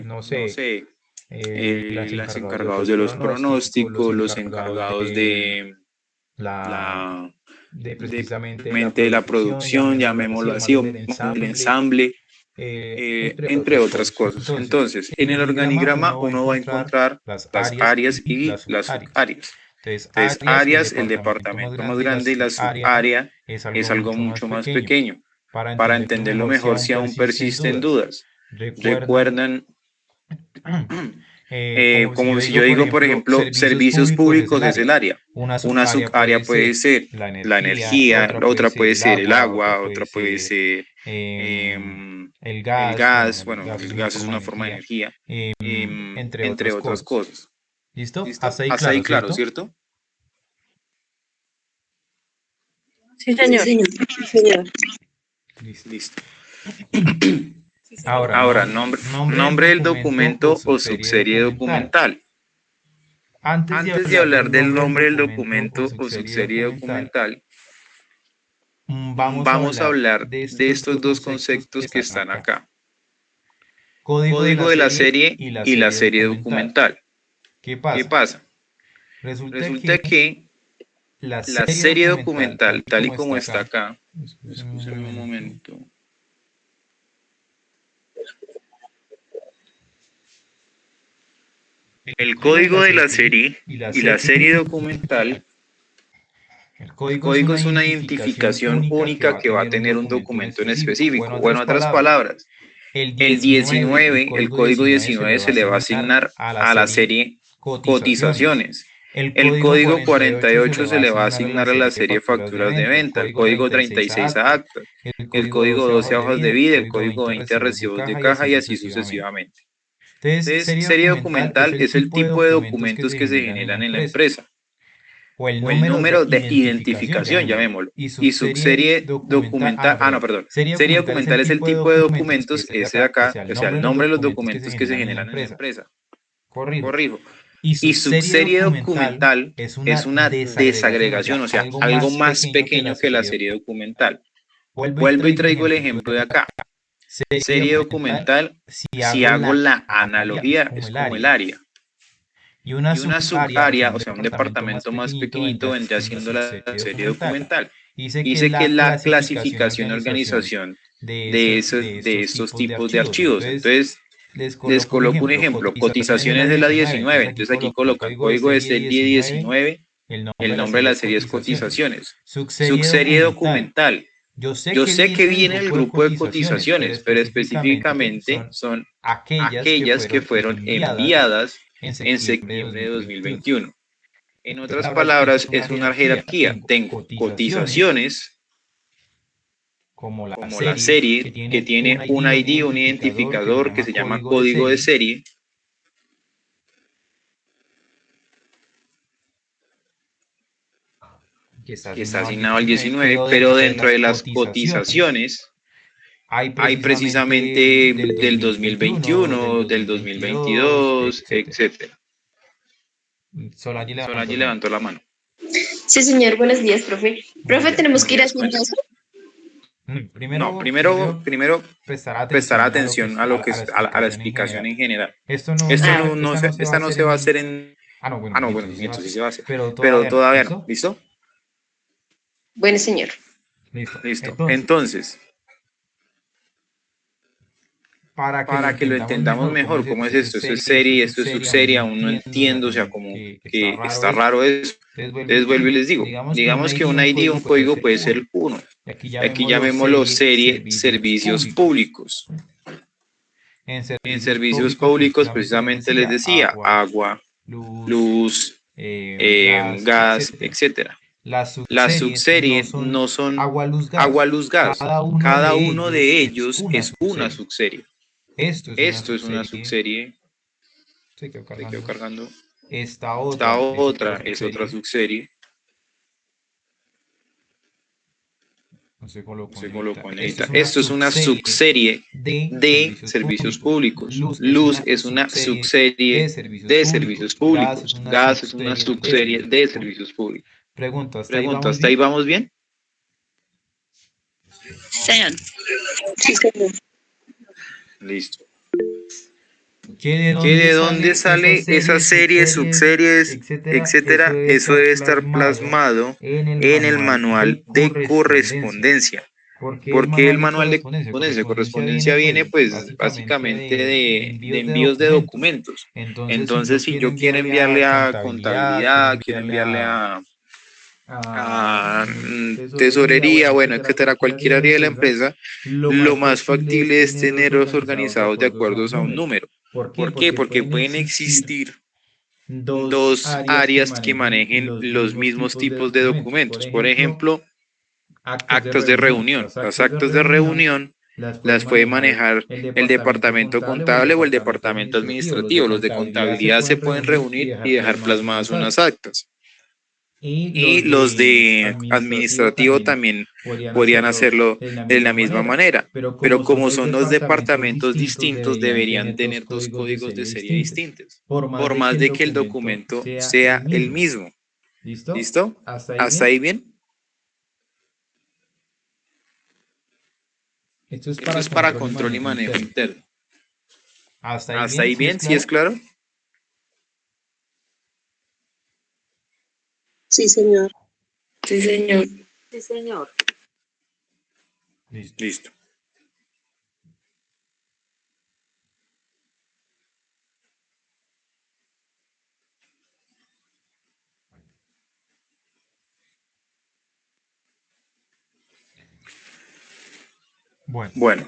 no sé, los encargados de los pronósticos, los encargados de precisamente la producción, llamémoslo así, o el ensamble, entre otras cosas. Entonces, en el organigrama uno va a encontrar las áreas y las subáreas. Entonces, áreas, el departamento más grande, y la subárea es algo mucho más pequeño. Para entenderlo mejor, si aún persisten dudas, recuerdan, como si yo digo, por ejemplo, servicios públicos es el área. Una subárea puede ser la energía, la otra puede ser el agua, otra puede ser el gas, bueno, el gas es una forma de energía, entre otras cosas. ¿Listo? Hasta ahí claro, ¿cierto? Sí, señor. Sí, señor. Listo. Ahora, nombre del documento o subserie documental. Antes de hablar del nombre del documento o subserie documental, vamos a hablar de estos dos conceptos que están acá. código de la serie y la serie documental. ¿Qué ¿Qué pasa? pasa? Resulta Resulta que que la la serie serie documental, documental, tal y como está acá, excúsenme un momento. El código de la serie y la serie documental, el código es una identificación única que va a tener un documento en específico. O en otras palabras, el 19, el código 19 se le va a asignar a la serie cotizaciones. El código 48 se le va a asignar a la serie facturas de venta, el código 36 a actas, el código 12 a hojas de vida, el código 20 a recibos de caja y así sucesivamente. Entonces, serie documental es el tipo de documentos que se generan en la empresa, o el número de identificación, llamémoslo. Y subserie documental, serie documental es el tipo de documentos, ese de acá, o sea, el nombre de los documentos que se generan en la empresa. Corrijo. Corrijo. Y Y subserie subserie documental es una desagregación, o sea, algo más pequeño que la serie documental. Vuelvo y traigo el ejemplo de acá. Serie documental, si hago la analogía, es como el área. Y una Y una subárea, subárea, o sea, un departamento más pequeñito, vendría siendo la serie documental. documental. Dice Dice que que es es la la clasificación clasificación y y organización organización de estos tipos de archivos. Entonces, les coloco un ejemplo, cotizaciones de la 19. Entonces aquí colocan código de serie 19, el nombre de la serie es cotizaciones. Subserie documental. Yo sé que viene el grupo de cotizaciones, pero específicamente son aquellas que fueron enviadas en septiembre de 2021. En otras palabras, es una jerarquía. Tengo cotizaciones, como como la serie, que tiene un ID, un identificador que se llama código de serie. que está Que está asignado asignado al 19, pero dentro de las cotizaciones hay precisamente del 2021, del 2022, etc. Solagi levantó Solagi la mano. levantó la mano. Sí, señor, buenos días, profe. Profe, tenemos que ir haciendo eso. No, Primero, primero prestar prestar atención atención a la explicación en general. Esto Ah, esta no se va a hacer en... bueno, bueno, sí se va a miento, sí hacer, se va a hacer, pero pero todavía no. todavía no. ¿Listo? ¿Listo? bueno, señor. Listo. Entonces, Entonces, para para que lo entendamos mejor, ¿cómo es esto? Esto es serie, esto es subserie, aún no entiendo, o sea, como que está raro eso. Entonces vuelvo y les digo, digamos que un ID, un código puede ser 1. y aquí Aquí llamémoslo llamémoslo serie servicios servicios públicos. públicos. En En servicios servicios públicos, públicos precisamente precisamente les les decía decía agua, agua, luz, luz, gas, gas, etcétera. etc. Las Las subseries no subseries son no son agua, luz, agua, gas. luz, gas. Cada uno Cada de uno ellos de es ellos una es una subserie. subserie. Esto es una Esto es una subserie. subserie. Se quedó Se quedó cargando. cargando. Esta Esta otra es otra otra es otra subserie. subserie. No se colocó Se en editar. colocó en Esto editar. es una Esto es una subserie subserie de de servicios servicios públicos. públicos. Luz es Luz una es una subserie subserie de servicios de servicios públicos. Gas es públicos. una Gas es una subserie de subserie servicios de públicos. servicios públicos. Pregunta, ¿hasta ahí Pregunta, vamos ¿hasta ahí bien? vamos bien? Señor. Sí, señor. Listo. ¿Que ¿Que de de dónde dónde sale sale esa esas serie, series, subseries, etcétera? Eso etcétera? debe Eso estar debe estar plasmado plasmado en el en el manual manual de de correspondencia. correspondencia. ¿Por qué el Porque el manual de manual de correspondencia? correspondencia viene pues básicamente de envíos de envíos de documentos. documentos. Entonces, si Entonces, yo si quiero yo quiero enviarle a enviarle a contabilidad, quiero contabilidad, quiero enviarle enviarle a a tesorería, tesorería, bueno, bueno, etcétera, etcétera, cualquier cualquier área de área la de la empresa, empresa, lo lo más más factible es factible es tenerlos tenerlos organizados organizados de de acuerdo acuerdo a a un un número. número. ¿Por qué? ¿Por qué? Porque Porque pueden pueden existir existir dos dos áreas que áreas que manejen manejen los los mismos mismos tipos de tipos de documentos. Por documentos. Por ejemplo, ejemplo, actas de actas de reunión. reunión. Las Las actas de actas de reunión reunión las puede las puede manejar manejar el el departamento departamento contable o el contable o el departamento departamento administrativo. Los de administrativo. Los de contabilidad se contabilidad se pueden pueden reunir y reunir y dejar dejar plasmadas plasmadas unas unas actas. actas. Y Y los los de de administrativo administrativo también también podrían podrían hacerlo hacerlo de la de misma la misma manera. manera. Pero Pero como son como dos son dos departamentos departamentos distintos, distintos, deberían deberían tener dos tener dos códigos de códigos de serie serie distintos. distintos. Por más Por de que más el de que el documento documento sea el sea el mismo. mismo. ¿Listo? ¿Listo? ¿Hasta ahí ¿Hasta bien? ahí bien? Esto es Esto para es para control y control y manejo manejo interno. interno. ¿Hasta ahí bien? ¿Sí es claro? Sí, señor. Sí, señor. Sí, señor. Listo. Bueno,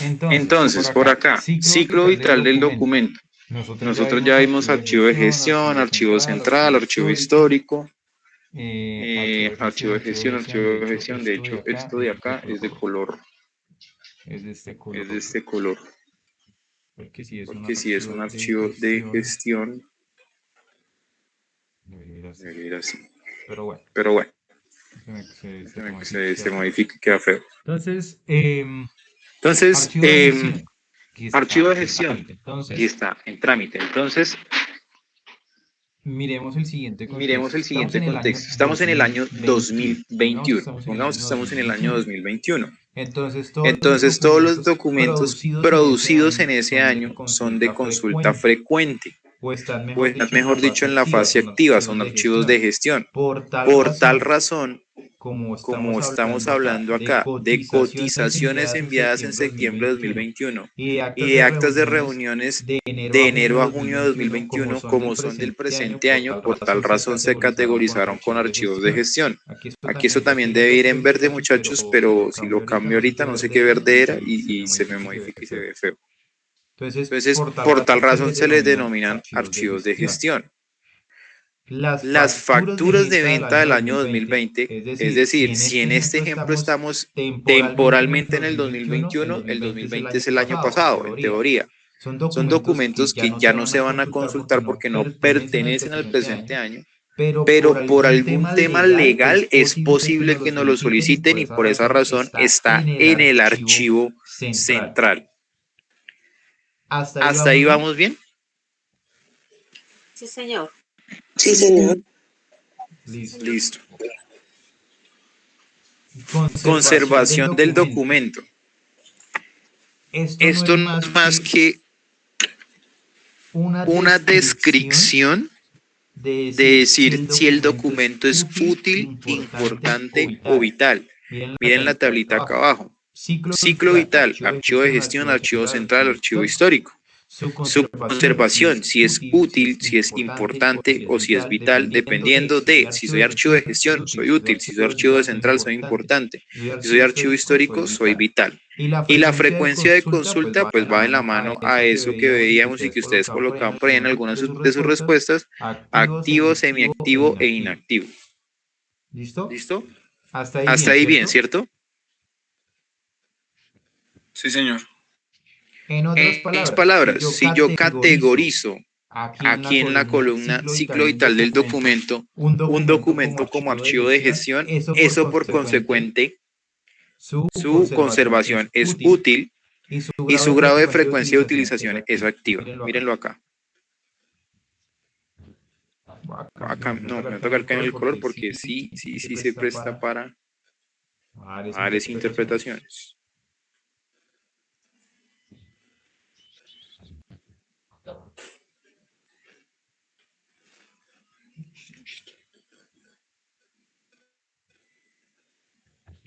entonces, por acá, ciclo vital del documento. Nosotros ya vimos archivo de gestión, archivo central, archivo histórico, archivo de gestión. De hecho, esto de acá es de color, es de este color, porque si es un archivo de gestión, debería ir así. Pero bueno, se modifica y queda feo. Entonces, Entonces, archivo de gestión, archivo de gestión, aquí está, en trámite. Entonces, miremos el siguiente miremos contexto. el Estamos siguiente en el año contexto. Estamos en el año 2021. Pongamos que 2021. estamos en el Pongamos que año estamos en el año 2021. 2021. Entonces, Entonces, todos los documentos producidos producidos en ese son de año son de consulta frecuente, o están, o están, mejor dicho, en la fase activa, son archivos de gestión. Por Por tal razón, como como estamos estamos hablando hablando acá, acá, de cotizaciones enviadas en septiembre de 2021 y de actas de reuniones de enero a junio de 2021, como son del presente año, por tal razón se categorizaron con archivos de gestión. Aquí esto también debe ir en verde, muchachos, pero si lo cambio ahorita no sé qué verde era y se me modifica y se ve feo. Entonces, por tal razón se les denominan archivos de gestión. Las facturas de venta del año 2020, es decir, si en este ejemplo estamos temporalmente en el 2021, el 2020 es el año pasado, en teoría. Son documentos que ya no se van a consultar porque no pertenecen al presente año, pero por algún tema legal es posible que nos lo soliciten y por esa razón está en el archivo central. ¿Hasta ahí vamos bien? Sí, señor. Sí, señor. Listo. Conservación del documento. Esto no es más que una descripción de decir si el documento es útil, importante o vital. Miren la tablita acá abajo. Ciclo vital, archivo de gestión, archivo central, archivo histórico. Su conservación, si es útil, si es importante o si es vital, dependiendo de si soy archivo de gestión, soy útil, si soy archivo de central, soy importante, si soy archivo histórico, soy vital. Y la frecuencia de consulta pues va de la mano a eso que veíamos y que ustedes colocaban por ahí en algunas de sus respuestas, activo, semiactivo e inactivo. ¿Listo? Hasta ahí bien, ¿cierto? Sí, señor. En otras palabras, si yo categorizo aquí en la columna ciclo vital del documento un documento como archivo de gestión, eso por consecuente su conservación es útil y su grado de frecuencia de utilización es activa. Mírenlo acá. Acá no, me va a tocar cambiar el color porque sí se presta para varias interpretaciones.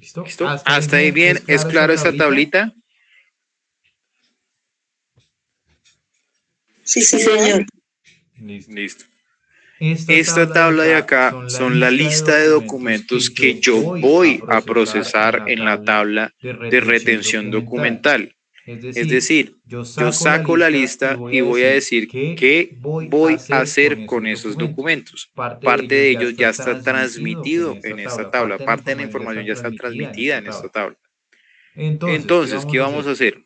¿Listo? ¿Hasta ahí bien? ¿Es claro esta tablita? Sí, señor. Listo. Esta tabla de acá son la lista de documentos que yo voy a procesar en la tabla de retención documental. Es decir, yo saco la lista y voy a decir qué voy a hacer con esos documentos. Parte de ellos ya está transmitido en esta tabla, parte de la información ya está transmitida en esta tabla. Entonces, ¿qué vamos a hacer?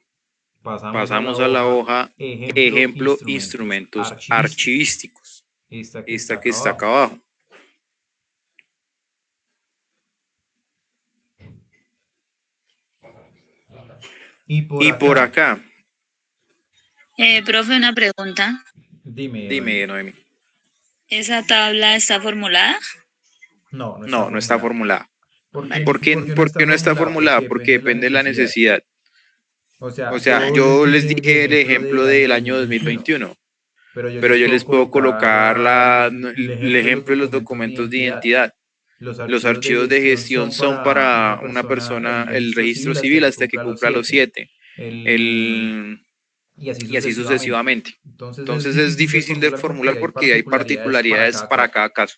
Pasamos a la hoja ejemplo instrumentos archivísticos. Esta que está acá abajo. Y por acá. Profe, una pregunta. Dime, Noemi. ¿Esa tabla está formulada? No está formulada. ¿Por qué no está formulada? Porque depende de la necesidad. O sea, yo les dije el ejemplo del año 2021, pero yo les puedo colocar el ejemplo de los documentos de identidad. Los archivos de gestión son para una persona, el registro civil hasta que cumpla los 7, y así sucesivamente. Entonces es difícil de formular porque hay particularidades para cada caso.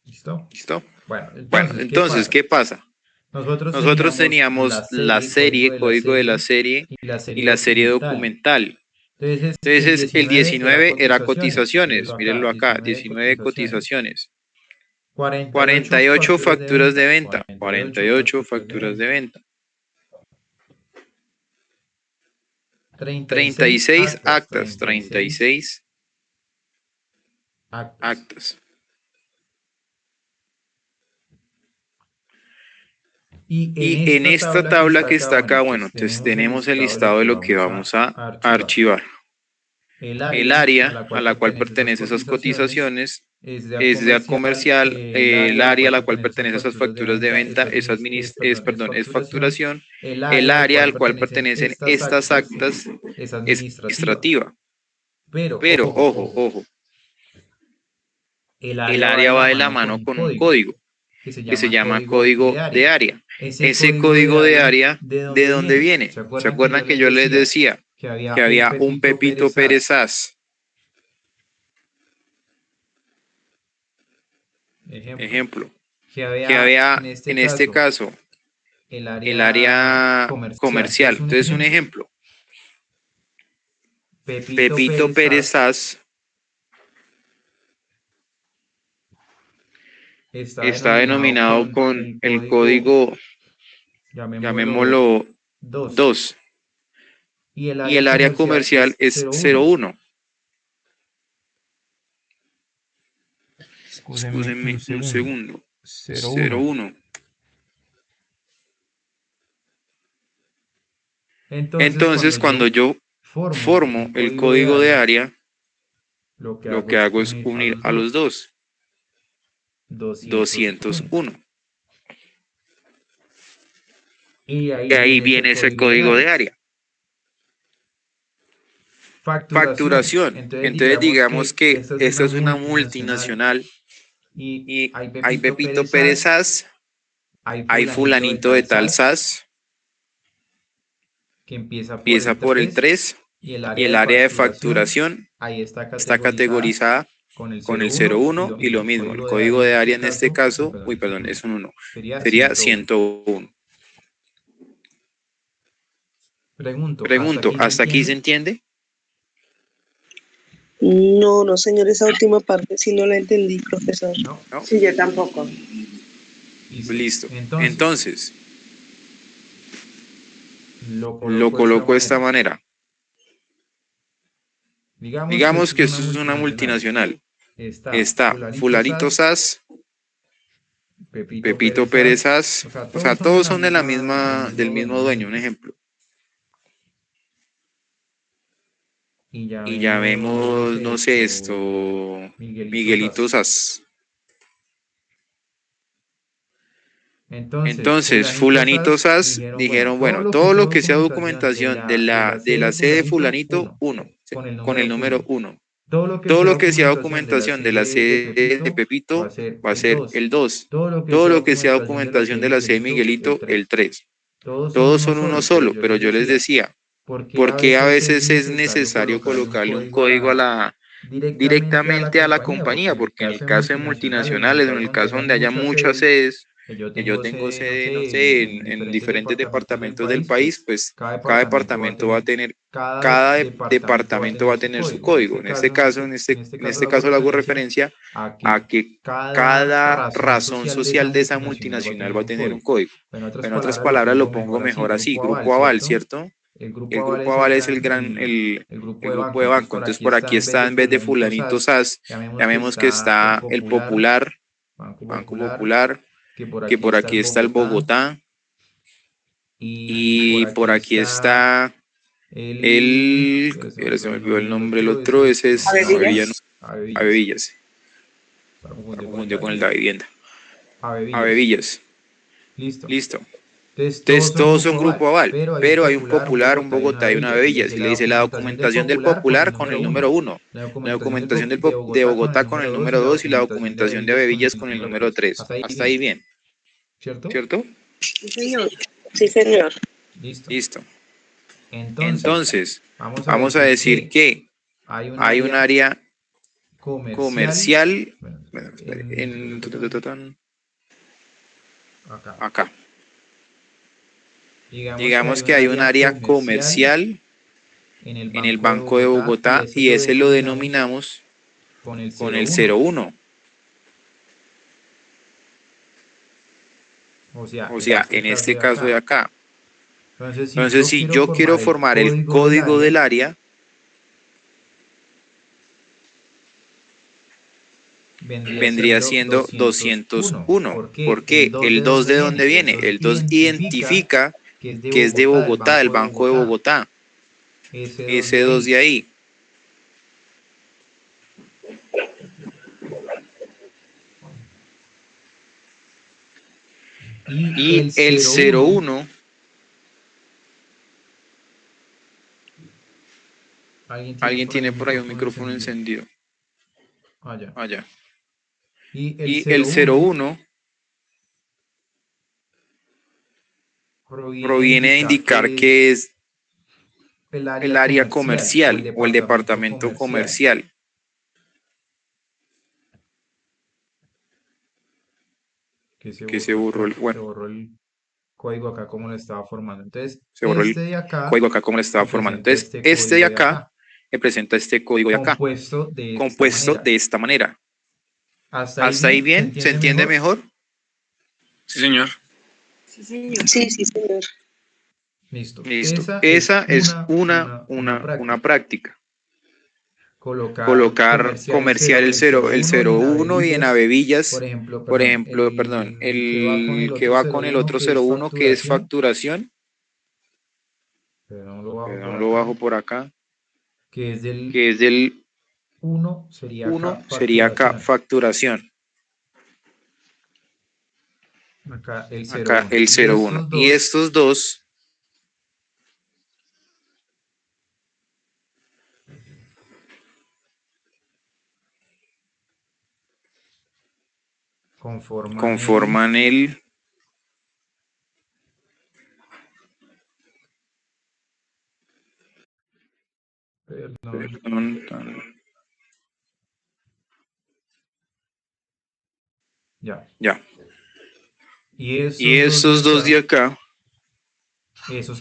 ¿Listo? Bueno, Bueno, entonces, ¿qué pasa? Nosotros teníamos la serie, código de la serie y la serie documental. Entonces, el 19 era cotizaciones, mírenlo acá, 19 cotizaciones. 48 facturas de venta, 48 facturas de venta. 36 actas, 36 actas. Y en esta tabla que está acá, bueno, entonces tenemos el listado de lo que vamos a archivar. El área a la cual pertenecen esas cotizaciones es de comercial, el área a la cual pertenecen esas facturas de venta es facturación, el área al cual pertenecen estas actas es administrativa. Pero, ojo, el área va de la mano con un código que se llama código de área. Ese código de área, ¿de dónde viene? ¿Se acuerdan que yo les decía que había un Pepito Pérez Sas? Ejemplo, que había en este caso el área comercial. Entonces, un ejemplo, Pepito Pérez Sas está denominado con el código, llamémoslo 2, y el área comercial es 01. Excúsenme un segundo. 01. Entonces, cuando yo formo el código de área, lo que hago es unir a los dos. 201. Y ahí viene ese código de área. Facturación. Entonces digamos que esta es una multinacional y hay Pepito Pérez Sas, hay fulanito de tal Sas, que empieza por el 3 y el área de facturación está categorizada con el 01 y lo mismo, el código de área en este caso, es un 1, sería 101. Pregunto, ¿hasta aquí se entiende? No, señor, esa última parte sí no la entendí, profesor. ¿No? Sí, yo tampoco. Listo. Entonces, lo coloco de esta manera. Digamos que esto es una multinacional. Está fulanito Sas, Pepito Pérez Sas, o sea, todos son de del mismo dueño, un ejemplo. Y llamemos, no sé, Miguelito Sas. Entonces, fulanito Sas dijeron, bueno, todo lo que sea documentación de la sede de fulanito, 1, con el número 1. Todo lo que sea documentación de la sede de Pepito va a ser el 2. Todo lo que sea documentación de la sede de Miguelito, el 3. Todos son uno solo, pero yo les decía, porque a veces es necesario colocarle un código directamente a la compañía, porque en el caso de multinacionales, en el caso donde haya muchas sedes, que yo tengo sede, no sé, en diferentes departamentos del país, pues cada departamento va a tener su código. En este caso le hago referencia a que cada razón social de esa multinacional va a tener un código. En otras palabras, lo pongo mejor así, grupo aval, ¿cierto? El grupo aval es el grupo de banco. Entonces por aquí está, en vez de fulanito Sas, llamemos que está el Popular, Banco Popular, que por aquí está el Bogotá, y por aquí está ahora se me olvidó el nombre, el otro, ese es Avevillas. Para confundido con el de la vivienda. Avevillas. Avevillas. Listo. Listo. Entonces, Todos son grupo aval, pero hay un popular, un Bogotá y una Avevillas. Y le dice la documentación del popular con el número 1, la documentación de Bogotá con el número 2 y la documentación de Avevillas con el número 3. Hasta ahí bien, ¿Cierto? ¿cierto? Sí, señor. Sí, señor. Listo. Listo. Entonces, Vamos a decir que hay un área comercial bueno, bueno, acá. acá. Digamos Digamos que hay un área comercial en el Banco de Bogotá y ese lo denominamos con el 01. O sea, en este caso de acá. Entonces, si yo quiero formar el código del área, vendría siendo 201. ¿Por qué? ¿El 2 de dónde viene? El 2 identifica que es de Bogotá, del Banco de Bogotá. Ese 2 de ahí. Y el 01. Alguien tiene por ahí un micrófono encendido. Allá. Y el 01 proviene de indicar que es el área comercial o el departamento comercial. Que se borró el, bueno, Se borró el código acá como lo estaba formando. Entonces, se borró el de acá código acá como le estaba formando. Entonces, este de acá representa este código de acá, compuesto de esta manera. ¿Hasta ahí bien? ¿Se entiende mejor? Sí, señor. Sí, señor. Sí, sí, señor. Listo. Listo. Esa es una práctica. Colocar comercial el 01 y en Avevillas, por ejemplo, perdón, el que va con el otro 01 que es facturación, Pero no lo bajo por no lo acá, bajo por acá, que es del que es del 1, sería acá 1, sería acá facturación, acá el acá 01. el Y 01. estos Y dos estos dos conforman conforman el, perdón, ya. y Y esos dos de estos dos de acá, acá,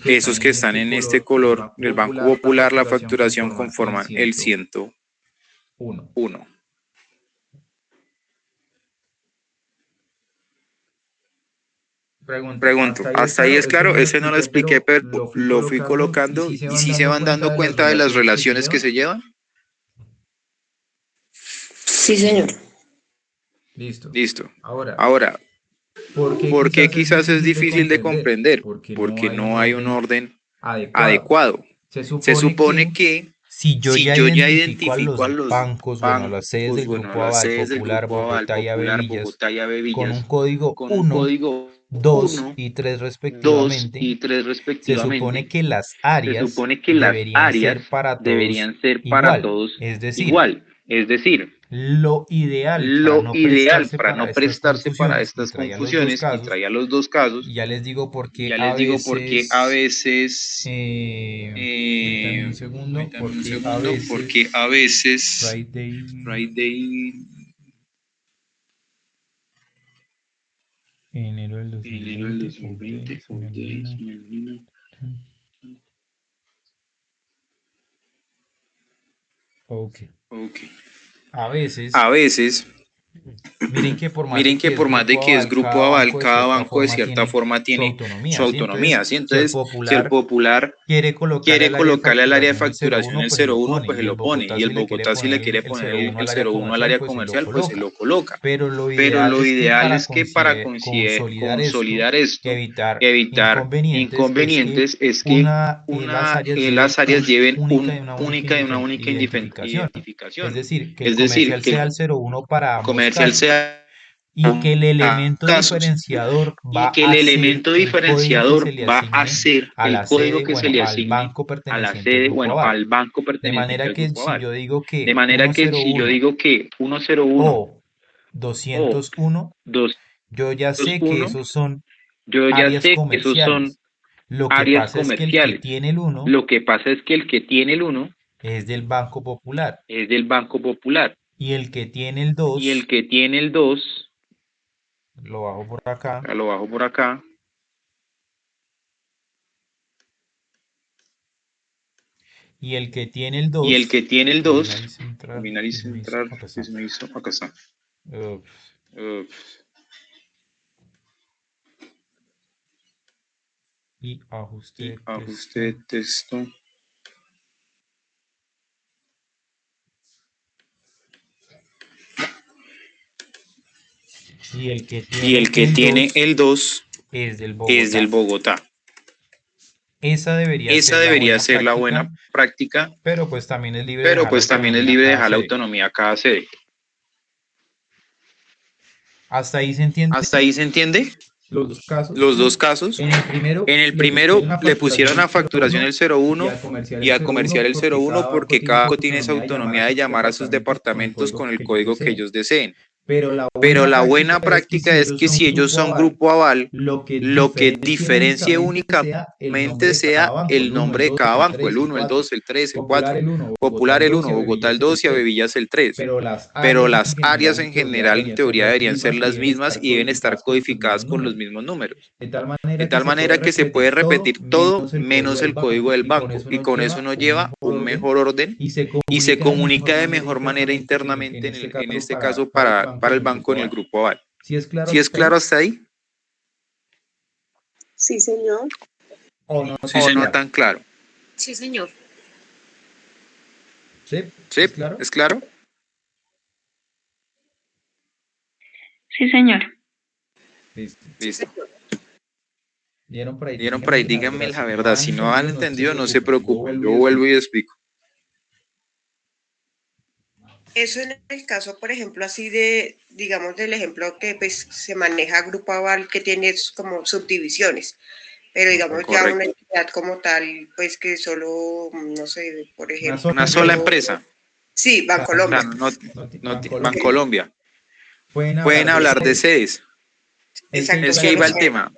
esos que están en este color del Banco Popular, la facturación conforman el 101. Pregunto, ¿hasta ahí es claro? Ese no lo expliqué, pero lo fui colocando y sí se van dando cuenta de las relaciones que se llevan. Sí, señor. Listo. Listo. Ahora, Ahora, ¿por qué quizás es quizás es difícil de difícil de comprender? comprender? Porque no Porque hay un no hay un orden orden adecuado. adecuado. Se Se supone supone que que si yo si ya yo ya identifico a identifico los a los bancos, bueno, a las sedes bancos, del bueno, Grupo las Aval, sedes del Popular, Grupo Aval, Bogotá y Popular, Avevillas, Bogotá y con un Avevillas, código con un 1, código 2 1, y 3 2 respectivamente, y 3 se supone respectivamente, que las se áreas supone que las deberían áreas ser para todos deberían ser para igual. todos Es decir, igual. Es decir, lo ideal para lo no ideal prestarse para para no estas prestarse para confusiones, y estas traía los dos confusiones, y casos, traía los dos y casos, ya les digo por qué ya a les digo por qué a veces, veces, permítame un segundo, porque a veces, Friday, Friday, enero del enero del 2020, all 2020, day, se me ilumina. Ok. Ok. A veces A veces Miren que por más de que es grupo aval, cada banco de cierta forma tiene su autonomía, ¿sí? Entonces, si el Popular quiere colocarle al área de facturación el 01, pues se lo pone. Y el Bogotá, si le quiere poner el 01 al área comercial, pues se lo coloca. Pero lo ideal es que para consolidar esto, evitar inconvenientes, es que las áreas lleven una única identificación. Es decir, que el comercial sea el 01 para comercial sea y que el elemento casos, diferenciador y que el elemento diferenciador va a ser el código que se le asigne a la sede, bueno, al banco perteneciente al grupo aval. De manera que si yo digo que 101 o 201, yo ya sé que esos son áreas comerciales. Lo que pasa es que el que tiene el 1 Lo que pasa es que el que tiene el 1 es del Banco Popular. Y el que tiene el 2 lo bajo por acá. Y el que tiene el 2 terminar y centrar, acá está. Y ajuste de texto. Y el que tiene el 2 es del Bogotá. Esa debería ser la buena práctica, pero pues también es libre de dejar la autonomía a cada sede. ¿Hasta ahí se entiende? Los dos casos. En el primero le pusieron a facturación el 01 y a comercial el 01 porque cada banco tiene esa autonomía de llamar a sus departamentos con el código que ellos deseen. Pero la buena práctica es que si ellos son grupo aval, lo que diferencie únicamente sea el nombre de cada banco, el 1, el 2, el 3, el 4, Popular el 1, Bogotá el 2 y Avevillas el 3. Pero las áreas en general en teoría deberían ser las mismas y deben estar codificadas con los mismos números. De tal manera que se puede repetir todo menos el código del banco y con eso uno lleva un mejor orden y se comunica de mejor manera internamente en este caso para el banco en el grupo aval. ¿Sí es claro? ¿Sí es claro hasta ahí? Sí, señor. ¿O no tan claro? Sí, señor. ¿Sí? ¿Es claro? Sí, señor. Listo. ¿Dieron por Díganme la verdad. Si no han entendido, no se preocupen. Yo vuelvo y explico. Eso en el caso, por ejemplo, así de, digamos, del ejemplo que pues se maneja Grupo Aval, que tiene como subdivisiones, pero digamos ya una entidad como tal, pues que solo, no sé, por ejemplo... Una sola empresa. Sí, Bancolombia. Bancolombia. Pueden hablar de sedes. Es que ahí va el tema.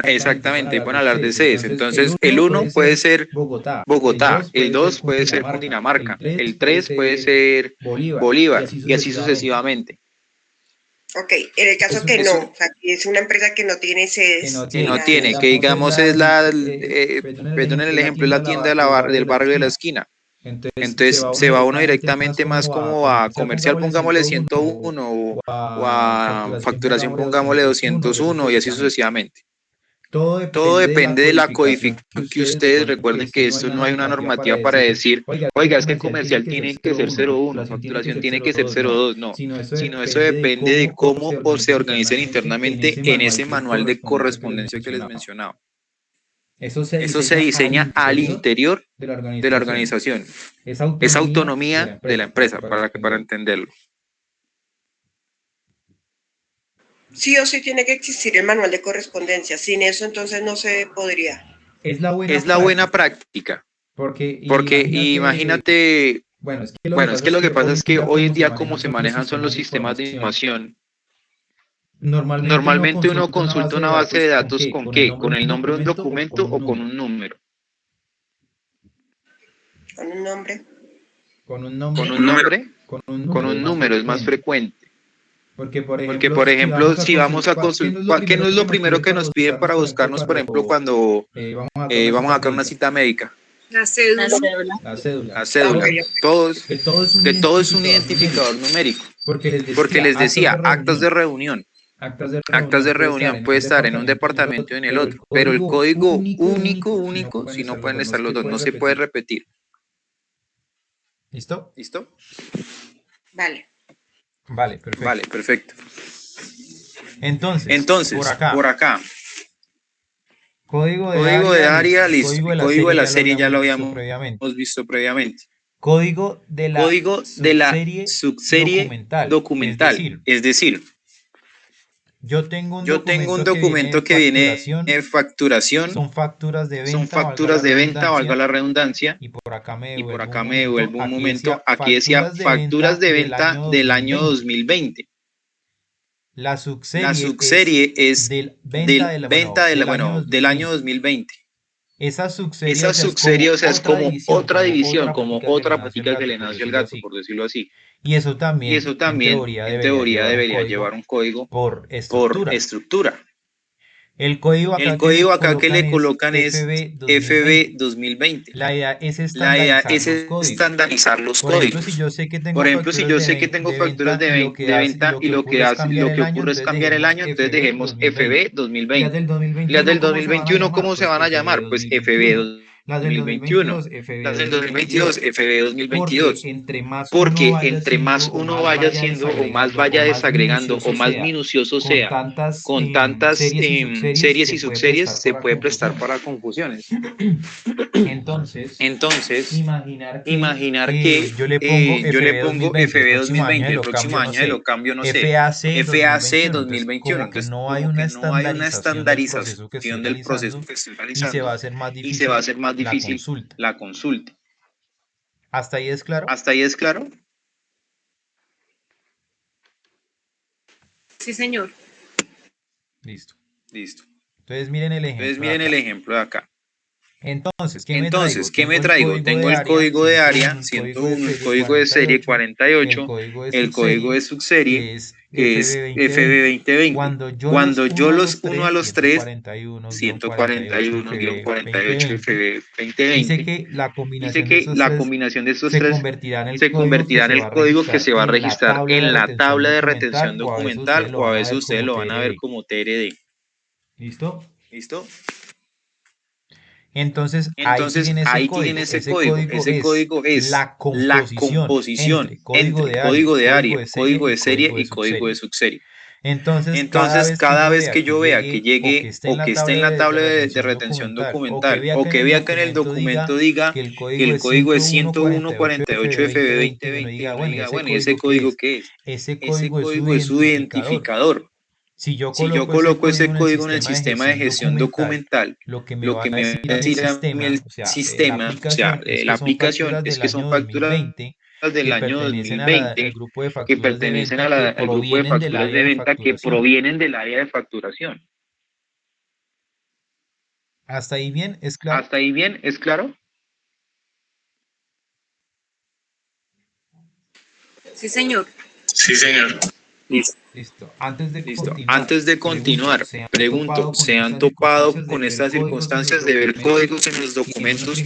Exactamente, pueden hablar de sedes. Entonces, el 1 puede ser Bogotá, el 2 puede ser Cundinamarca, el 3 puede ser Bolívar y así sucesivamente. Ok, en el caso que no, o sea, que es una empresa que no tiene sedes. Que digamos es perdonen el ejemplo, es la tienda del barrio de la esquina. Entonces se va uno directamente más como a comercial, pongámosle 101 o a facturación, pongámosle 201 y así sucesivamente. Todo depende de la codificación que ustedes recuerden que esto no hay una normativa para decir, oiga, es que comercial tiene que ser 01, facturación tiene que ser 02, no, sino eso depende de cómo se organicen internamente en ese manual de correspondencia que les mencionaba. Eso se diseña al interior de la organización. Es autonomía de la empresa, para entenderlo. Sí o sí tiene que existir el manual de correspondencia. Sin eso, entonces no se podría. Es la buena práctica. Porque imagínate, es que lo que pasa es que hoy en día como se manejan son los sistemas de información. Normalmente uno consulta una base de datos ¿con qué? ¿Con el nombre de un documento o con un número? Con un nombre. Con un número es más frecuente. Porque, por ejemplo, si vamos a consultar, ¿qué no es lo primero que nos piden para buscarnos, por ejemplo, cuando vamos a sacar una cita médica? La cédula. La cédula. La cédula. Todos, Que todo es un que todo es un identificador identificador numérico. porque les decía Actas de reunión. Actas de reunión puede estar en un departamento y en el otro, pero el código único, si no pueden estar los dos, no se puede repetir. ¿Listo? ¿Listo? Vale. Vale, perfecto. Vale, perfecto. Entonces, por acá, código código de área, listo. Código de la serie ya lo visto habíamos visto previamente. Código de la subserie documental. Es decir, yo tengo un documento que viene de facturación, son facturas de venta, valga la redundancia, y por acá me devuelvo un momento. Aquí decía facturas de venta del año 2020. La subserie es del del año 2020. Esa subserie, o sea, es como otra división, como otra patica que le nació el gato, por decirlo así. Y eso también, en teoría debería llevar un código por por estructura. El código acá que le colocan es FB 2020. La idea es estandarizar los Por códigos. ejemplo, si yo sé que tengo facturas de venta y lo que ocurre es cambiar el año, entonces dejemos FB 2020. Las del 2021, ¿cómo se van a llamar? Pues FB 2021. Las del 2022, FB 2022. Porque entre más uno vaya haciendo o más vaya desagregando o más minucioso sea, con tantas series y subseries, se puede prestar para confusiones. Entonces, imaginar que yo le pongo FB 2020, el próximo año lo cambio, no sé, FAC 2021. Entonces, no hay una estandarización del proceso que estoy realizando y se va a hacer más difícil la consulta. ¿Hasta ahí es claro? Sí, señor. Listo. Listo. Entonces miren el ejemplo. De acá. Entonces, ¿qué me traigo? Tengo el código de área 101, el código de serie 48, el código de subserie que es FB 2020. Cuando yo los uno a los tres, 141-48 FB 2020, dice que la combinación de estos se tres convertirá en el código que se va a registrar en la tabla de retención documental, o a veces ustedes lo van a ver como TRD. ¿Listo? ¿Listo? Entonces ahí tienen ese código. Ese código es la composición entre código de área, código de serie y código de subserie. Entonces, cada vez que yo vea que llegue o que esté en la tabla de retención documental o que vea que en el documento diga que el código es 10148 FB 2020, uno diga, bueno, ¿y ese código qué es? Ese código es su identificador. Si yo coloco ese código en el sistema de gestión documental, lo que me va a decir a mí el sistema, la aplicación, es que son facturas del año 2020 que pertenecen al grupo de facturas de venta que provienen del área de facturación. ¿Hasta ahí bien? ¿Es claro? ¿Hasta ahí bien? ¿Es claro? Sí, señor. Listo. Antes de continuar, pregunto, ¿se han topado con estas circunstancias de ver códigos en los documentos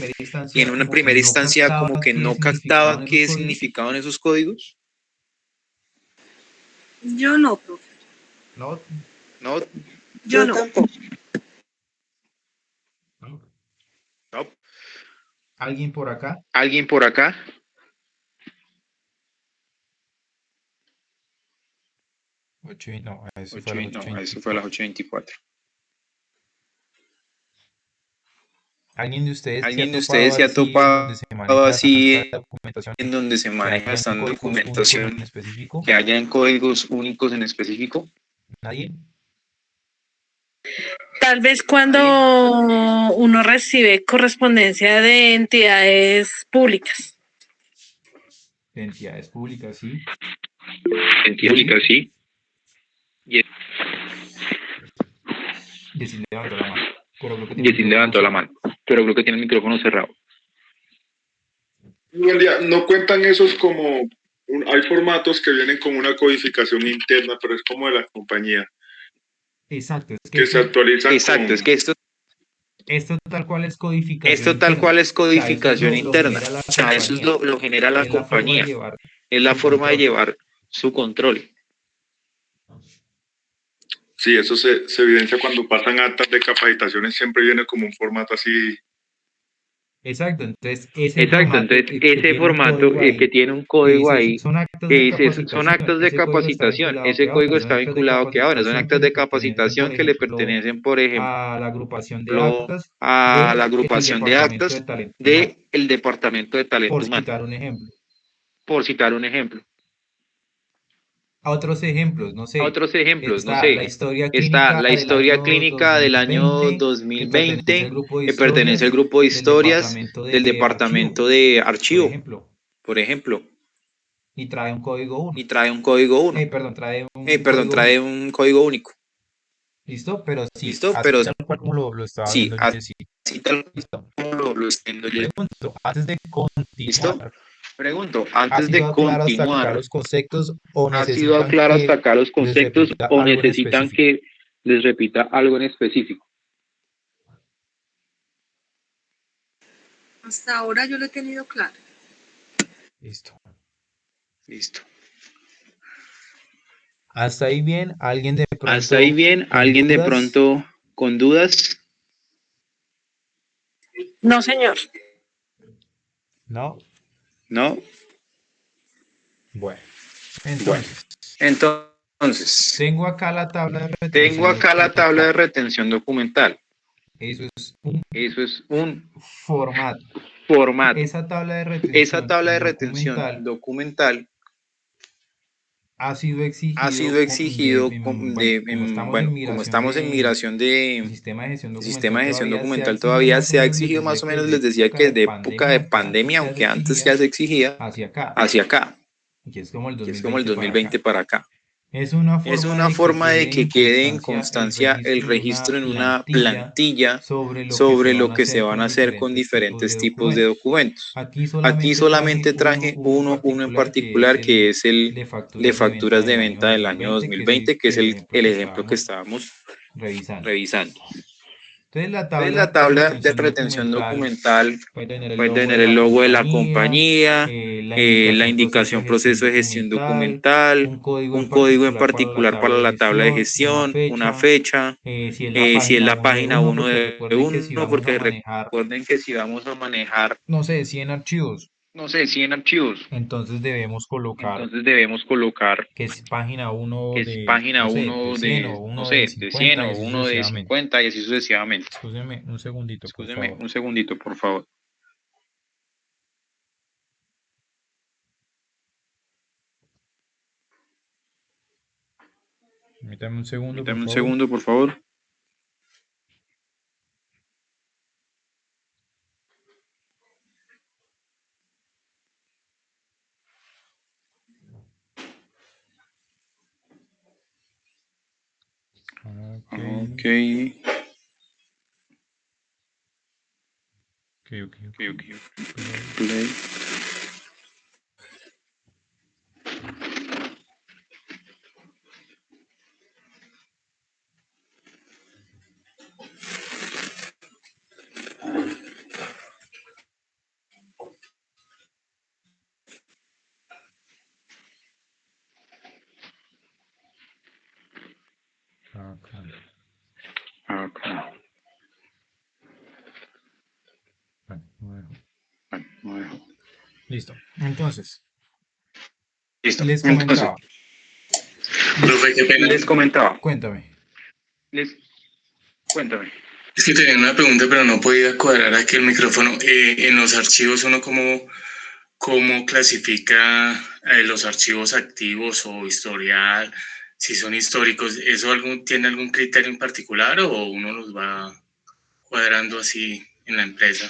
y en una primera instancia como que no captaba qué significaban esos códigos? Yo no, profe. ¿No? Yo no. Tampoco. No. ¿Alguien por acá? Eso fue a las 8:24. ¿Alguien de ustedes se ha topado así en donde se maneja esta documentación que hayan códigos únicos en específico? ¿Nadie? Tal vez cuando uno recibe correspondencia de entidades públicas. De entidades públicas, sí. Yesid levantó la mano. Pero creo que tiene el micrófono cerrado. Buen día. No cuentan esos como... hay formatos que vienen con una codificación interna, pero es como de la compañía. Exacto. Que se actualizan. Exacto, es que esto Esto tal cual es codificación Esto tal interna. cual es O sea, eso codificación lo interna. genera la O sea, eso es compañía. lo genera la Es la forma de compañía. llevar Es la su forma de control. llevar su control. Sí, eso se evidencia cuando pasan actas de capacitaciones, siempre viene como un formato así. Exacto, entonces ese Exacto, formato entonces que ese tiene un formato código que ahí, tiene un código ahí, son actos que de dice, son capacitación, actos de ese código está capacitación, vinculado ese que código ahora, son está actos de vinculado que ahora, son capacitación que actos le de pertenecen, por capacitación que le ejemplo, pertenecen, por ejemplo, a la agrupación de actas a la del agrupación de Departamento de actas Talento Humano, del Departamento de Talento por Humano, citar un ejemplo. por citar un ejemplo. Otros ejemplos, no sé, Otros ejemplos, no está la sé, historia está clínica la del historia año clínica del año 2020 que pertenece al 2020, grupo de que pertenece al historias grupo de del historias Departamento del de Archivo, Departamento de por Archivo, ejemplo, por ejemplo, y trae un código 1. y trae un código 1. Perdón, trae un Perdón, código trae único. un código único. ¿Listo? Pero sí, ¿Listo? así Pero tal cual como lo estaba sí, viendo yo, sí. así tal Listo. como lo entiendo yo. Pregunto, antes de ¿Listo? continuar, Pregunto, ¿ha antes de sido claro hasta acá continuar, los conceptos o ¿ha sido necesitan claro hasta que acá los les conceptos repita o algo en necesitan específico? que les repita algo en específico? Hasta ahora yo lo he tenido claro. Listo. Listo. Hasta ahí bien, alguien de ¿Hasta ahí pronto bien? con ¿Alguien de dudas. pronto con dudas? No, señor. ¿No? ¿No? Bueno, Bueno, entonces, entonces, tengo acá la tabla de tengo retención acá la tabla de documental. retención documental. Eso es un Eso es un formato. formato. Esa tabla de Esa retención tabla de retención documental documental ha sido ha exigido, sido exigido, bueno, como estamos en como migración estamos en de migración sistema de de gestión gestión documental, documental, todavía todavía se se ha ha exigido exigido más o más o menos menos, desde les decía época que de de época pandemia, de aunque antes pandemia, se aunque antes ya se exigía, hacia acá, hacia acá, que es como el que es como el 2020 para 2020 acá. para acá. Es una Es forma una de que forma de quede que en quede en constancia el constancia el registro en registro una en una plantilla plantilla sobre lo que se sobre van lo a que se hacer van a con hacer con diferentes tipos de diferentes tipos de documentos. documentos. Aquí Aquí solamente traje solamente traje uno en uno que es particular, el que es el de de facturas de venta facturas de del año venta del año 2020, que es 2020, que es el ejemplo el que ejemplo que estábamos estábamos revisando. revisando. Entonces, la Entonces, tabla la de tabla de retención retención documental documental puede tener el puede logo de tener el la logo de la compañía, compañía, la la indicación indicación proceso de gestión documental, documental, un código un en código en particular para la particular tabla para de la tabla de gestión, una gestión, una fecha, fecha, si es la si es página la uno de página uno, uno porque de recuerden que si uno, vamos a porque manejar, recuerden que si vamos a manejar, no sé, 100 archivos, no sé, 100 archivos, entonces debemos colocar entonces debemos colocar que es página que uno es de, página no sé, de uno 100 o de, no uno de sé, de 100 50 y o así uno de sucesivamente. 50 y así sucesivamente. Escúcheme un segundito, por Escúcheme favor. un segundito, por favor. Permítame un segundo, por Permítame un favor. segundo, por favor. Ok, Ok, ok. ok. Play. Play. Acá. Acá. Bueno. Bueno. Listo. Entonces, Listo. les Entonces, comentaba. Profe, qué pena. les comentaba. Cuéntame. Cuéntame. Es que tenía una pregunta, pero no podía cuadrar aquí el micrófono. En los archivos, ¿uno cómo clasifica los archivos activos o historial? Si son históricos, ¿eso tiene algún criterio en particular o uno los va cuadrando así en la empresa?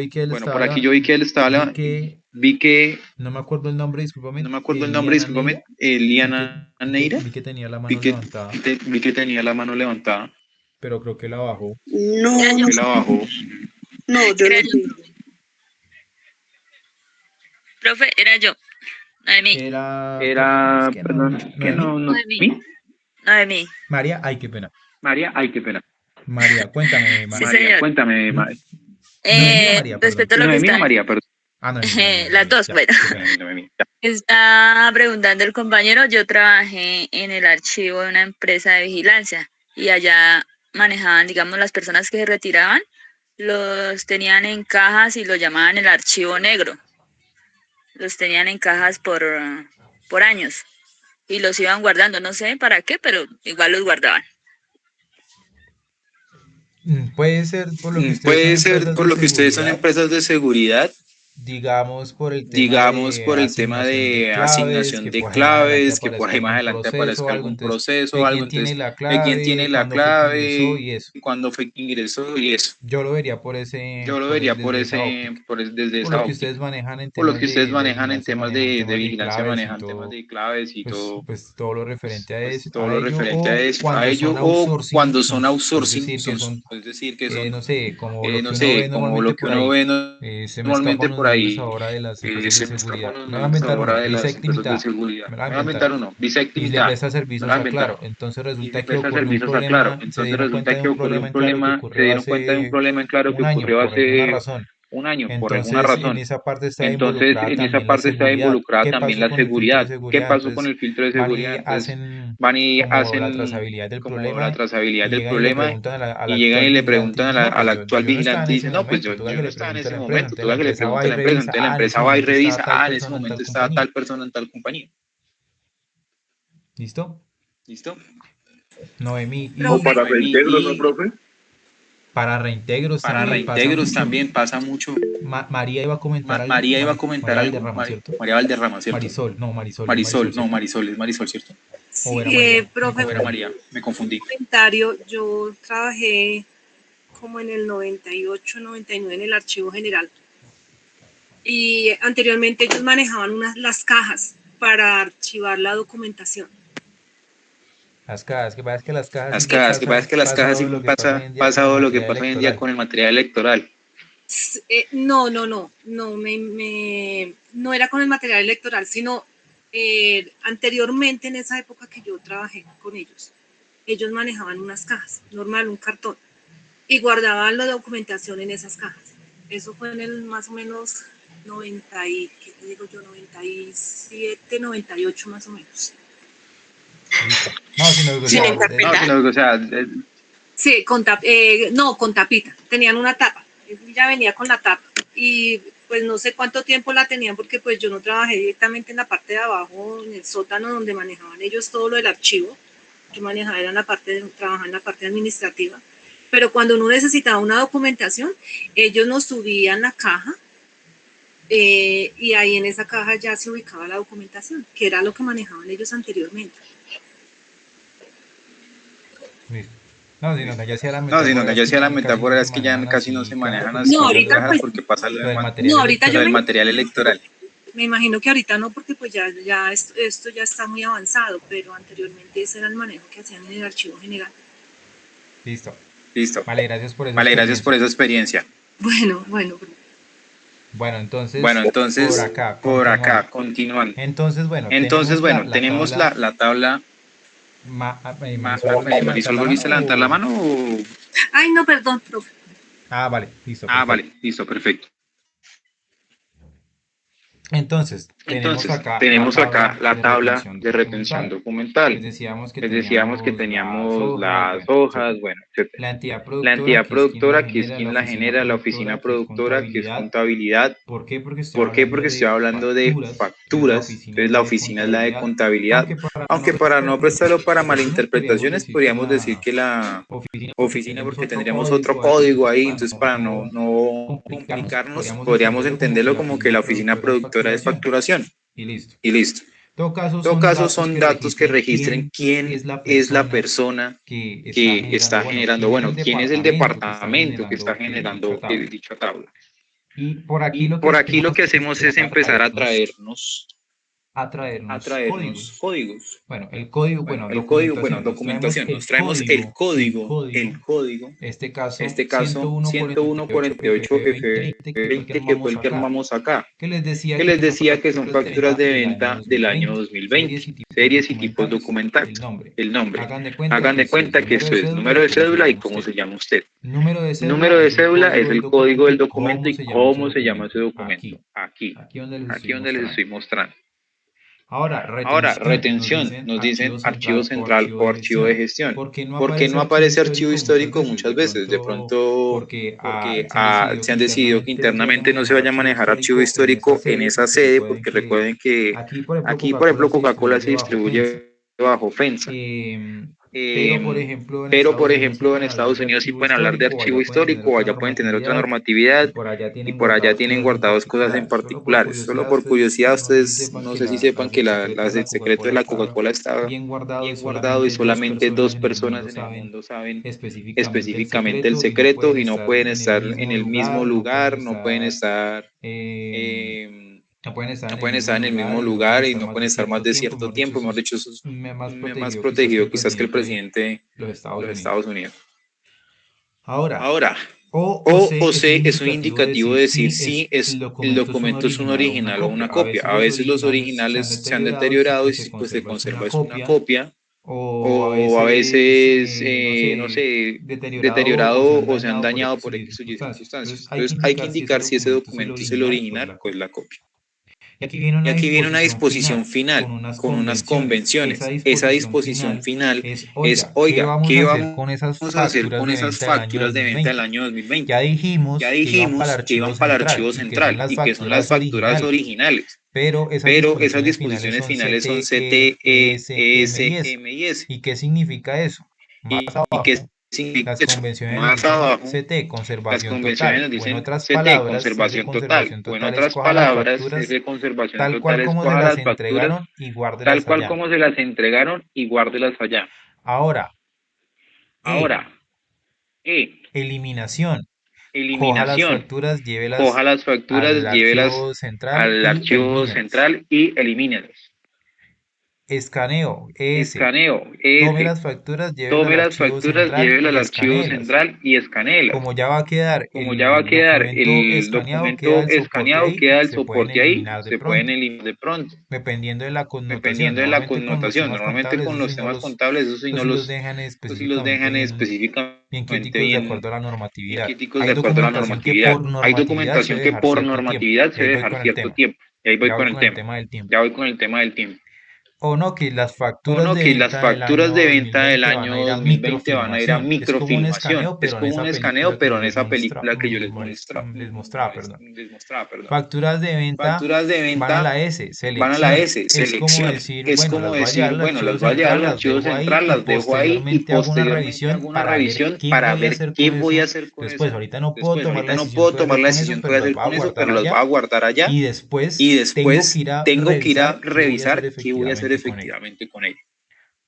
vi que él Bueno, estaba, por aquí yo vi que él estaba, vi que, no me acuerdo el nombre, discúlpame, no me acuerdo el nombre, discúlpame, Eliana Neira, vi que tenía la vi mano que, levantada, vi que tenía la mano levantada, pero creo que la bajó. No, que la bajó. no, yo no tengo. Profe, era yo, Noemí. Perdón, que no, Noemí. Noemí. María, ay, qué pena. María, ay, qué pena. María, cuéntame, Sí, María. señor. Cuéntame, Noemí o María, perdón. Respecto a lo que Noemí o está... María, perdón. Noemí, Las dos, ya, bueno. qué pena. Noemí. Está preguntando el compañero, yo trabajé en el archivo de una empresa de vigilancia y allá manejaban, digamos, las personas que se retiraban, los tenían en cajas y lo llamaban el archivo negro. Los tenían en cajas por años y los iban guardando, no sé para qué, pero igual los guardaban. Puede ser por lo que ustedes son Puede ser empresas por de lo que ustedes son seguridad, empresas de seguridad, digamos por el tema digamos de por el tema de asignación asignación de de claves, claves, que que por por ahí ahí más más adelante adelante aparezca aparezca algo, algún entonces, proceso o de algo, quién tiene entonces, la de quién tiene clave, la cuándo fue que ingresó clave, y eso. cuándo fue que ingresó y eso. Yo lo vería Yo lo vería desde esa óptica. desde Por esa lo que óptica. ustedes manejan en Por lo temas que ustedes de manejan en vigilancia, temas manejan de temas de vigilancia, claves y manejan temas todo, de claves y todo, pues todo lo referente pues todo a lo ello, referente o a cuando ello, son o outsourcing, cuando son es outsourcing, decir, que son, es decir, que son, no sé, como lo no que uno ve sé, como normalmente lo que por uno ahí. ve Se me normalmente escapan los por nombres ahí, ahora de las empresas de se me escapan seguridad. los Me voy a nombres inventar ahora una, de las empresas de Bisectimitar, seguridad. me la voy a Me voy a inventar. inventar uno, Y le Bisectimitar, presta me lo servicios voy a a inventar. Claro. Entonces Y le resulta que presta ocurrió un servicios a Claro. problema, se Entonces dieron cuenta resulta de que un ocurrió problema un en Claro que problema, se ocurrió dieron cuenta de un hace problema en Claro que un año, ocurrió por alguna hace razón. un año, por alguna Entonces, en razón. esa parte está Entonces, involucrada en esa también la parte está seguridad. involucrada ¿Qué también pasó la con el filtro de seguridad. ¿Qué seguridad? pasó con Entonces, el filtro de van seguridad? y Entonces, hacen van y como la hacen trazabilidad del como la problema trazabilidad y del llegan y le problema preguntan al y llegan actual y le vigilante y preguntan dicen, no, al pues actual yo no estaba en vigilante y ese dicen, no, pues momento, toca yo que no le estaba en pregunte a ese la empresa. momento, Entonces la toca que le empresa pregunte va a y la empresa, revisa, entonces la en ese empresa va y momento estaba revisa, tal en ese persona en momento tal estaba compañía. tal persona en tal compañía. ¿Listo? ¿Listo? Noemí. O Y para reintegros, ¿no, profe? para reintegros Para también pasa reintegros mucho. también pasa mucho. María iba a comentar algo. María iba a comentar María algo. Valderrama, ¿cierto? María Valderrama, ¿cierto? Marisol, no, Marisol, es Marisol, Marisol, no, ¿cierto? Marisol, es Marisol, ¿cierto? O Sí, era María, me profe, O era confundí. María, me confundí. comentario, yo trabajé como en el 98, 99 en el Archivo General y anteriormente ellos manejaban las cajas para archivar la documentación. Las cajas, que pasa es que las cajas Las sí cajas, que pasa es que las pasa cajas sí lo que pasa hoy en día con el pasa lo que material pasa hoy en día electoral. con el material electoral. No, no era con el material electoral, sino anteriormente en esa época que yo trabajé con ellos manejaban unas cajas, normal, un cartón, y guardaban la documentación en esas cajas. Eso fue en el más o menos 90 y, ¿qué te digo yo? 97, 98 más o menos. No, sino que, o Sí, sea, en carpeta. No, o sea, Sí, con tapita. Tenían una tapa. Ya venía con la tapa. Y pues no sé cuánto tiempo la tenían porque pues yo no trabajé directamente en la parte de abajo, en el sótano donde manejaban ellos todo lo del archivo. Yo manejaba trabajaba en la parte administrativa. Pero cuando uno necesitaba una documentación, ellos nos subían la caja y ahí en esa caja ya se ubicaba la documentación, que era lo que manejaban ellos anteriormente. no, si no, ya hacía la no, sino metáfora, que es yo que hacía la ya casi no metáfora, se es que ya manejan casi no así se cajas manejan porque así No, pasa ahorita cajas pues, porque pasa lo del lo material no, ahorita yo electoral. del material electoral. me imagino que ahorita no, porque pues ya esto ya está muy avanzado, pero anteriormente ese era el manejo que hacían en el Archivo General. Listo. Listo. Vale, gracias por esa Vale, gracias por experiencia. esa experiencia. Bueno. Bueno, entonces, Bueno, entonces, por acá, continuando. Entonces, bueno, Entonces, tenemos bueno, la tenemos tabla. la tabla. Marisol, ¿volviste a levantar Marisol, la mano ¿volviste a levantar la o...? mano o...? Ay, no, perdón, profe. Ah, vale, listo, Ah, perfecto. vale, listo, perfecto. Entonces, tenemos Entonces, acá la tenemos acá tabla la de tabla retención de retención documental. documental. Les decíamos que Les decíamos que teníamos las teníamos hojas, las bueno, hojas, etcétera. bueno, etcétera. La entidad La productora, entidad que es quien la productora, que es genera, la quien la oficina genera, la oficina productora, que es productora, que es contabilidad. contabilidad. ¿Por qué? Porque estoy ¿Por qué? hablando Porque estoy de hablando de facturas, entonces la facturas, oficina es entonces la la de oficina es la de contabilidad. contabilidad. Aunque Para para no no prestarlo para malinterpretaciones, malinterpretaciones, podríamos decir que la oficina, oficina, porque porque tendríamos tendríamos otro otro código ahí, código entonces ahí, para entonces para no complicarnos, podríamos entenderlo como que la oficina productora es facturación. y listo. Y listo. En todo caso, En todo son caso, datos son que datos que registren registren quién quién es es la la persona persona que está que generando, está bueno, generando, quién es el quién es el departamento que está departamento que está generando dicha generando tabla. dicha tabla. Y por aquí Y lo que por aquí lo hacemos que es hacemos es empezar a empezar a traernos traernos a traernos traernos códigos. Bueno, el código, Bueno, bueno, el código, bueno, documentación. documentación. Nos traemos el código, Este caso, este caso 10148 F20, que fue el que armamos acá, que les decía que les decía que son facturas de venta del año 2020, series y tipos documentales. El nombre. Hagan de cuenta que eso es número de cédula y cómo se llama usted. Número de Número de cédula es el código del documento y cómo se llama ese documento. Aquí donde les estoy mostrando. Ahora, retención, nos dicen archivo central o archivo de gestión. ¿Por qué no aparece archivo histórico muchas veces? De pronto, porque se han decidido que internamente no se vaya a manejar archivo histórico en esa sede, porque recuerden que aquí, por ejemplo, Coca-Cola se distribuye bajo FEMSA. Pero, por ejemplo, en Estados Unidos sí pueden hablar de archivo histórico, o allá pueden tener otra normatividad, y por allá tienen guardados cosas en particulares. Solo por curiosidad, ustedes no sé si sepan que el secreto de la Coca-Cola está bien guardado y solamente 2 personas en el mundo saben específicamente el secreto y no pueden estar en el mismo lugar, no pueden estar... No pueden estar en el mismo lugar y no pueden estar más de cierto tiempo. Mejor dicho, eso es más protegido quizás que el presidente de los Estados Unidos. Ahora, OC es un indicativo de decir si el documento es un original o una copia. A veces los originales se han deteriorado y pues se conserva es una copia. O a veces, no sé, deteriorado o se han dañado por X o Y circunstancias. Entonces hay que indicar si ese documento es el original o es la copia. Y aquí viene una disposición final con unas convenciones. Esa disposición final es, oiga, ¿qué vamos a hacer con esas facturas de venta del año 2020? Ya dijimos que iban para el archivo central y que son las facturas originales. Pero esas disposiciones finales son CT, ES, M y S. ¿Y qué significa eso? Las convenciones más abajo, CT, conservación total, o en otras CT, palabras, conservación total, o en otras palabras, ese conservación tal total cual es como se coja las las entregaron facturas, y guárdelas tal cual allá. como se las entregaron y guárdelas allá. Ahora, eliminación. Coja las facturas, llévelas al archivo central y elimínelas. Escaneo, ES. Tome las facturas, llévelas al archivo central y escanéelas. Como ya va a quedar el documento escaneado, queda el soporte ahí, se pueden eliminar de pronto. Dependiendo de la connotación. Normalmente con los temas contables, eso sí no los dejan específicamente bien críticos de acuerdo a la normatividad. Hay documentación que por normatividad se debe dejar cierto tiempo. Y ahí voy con el tema del tiempo. O no, que las facturas de venta del año 2020 van a ir a microfilmación. Es como un escaneo, pero en esa película que yo les mostraba. Facturas de venta van a la S, selección. Es como decir, bueno, las voy a llevar al archivo central, las dejo ahí y posteriormente hago una revisión para ver qué voy a hacer con eso. Ahorita no puedo tomar la decisión que voy a hacer con eso, pero las voy a guardar allá y después tengo que ir a revisar qué voy a hacer efectivamente con ella.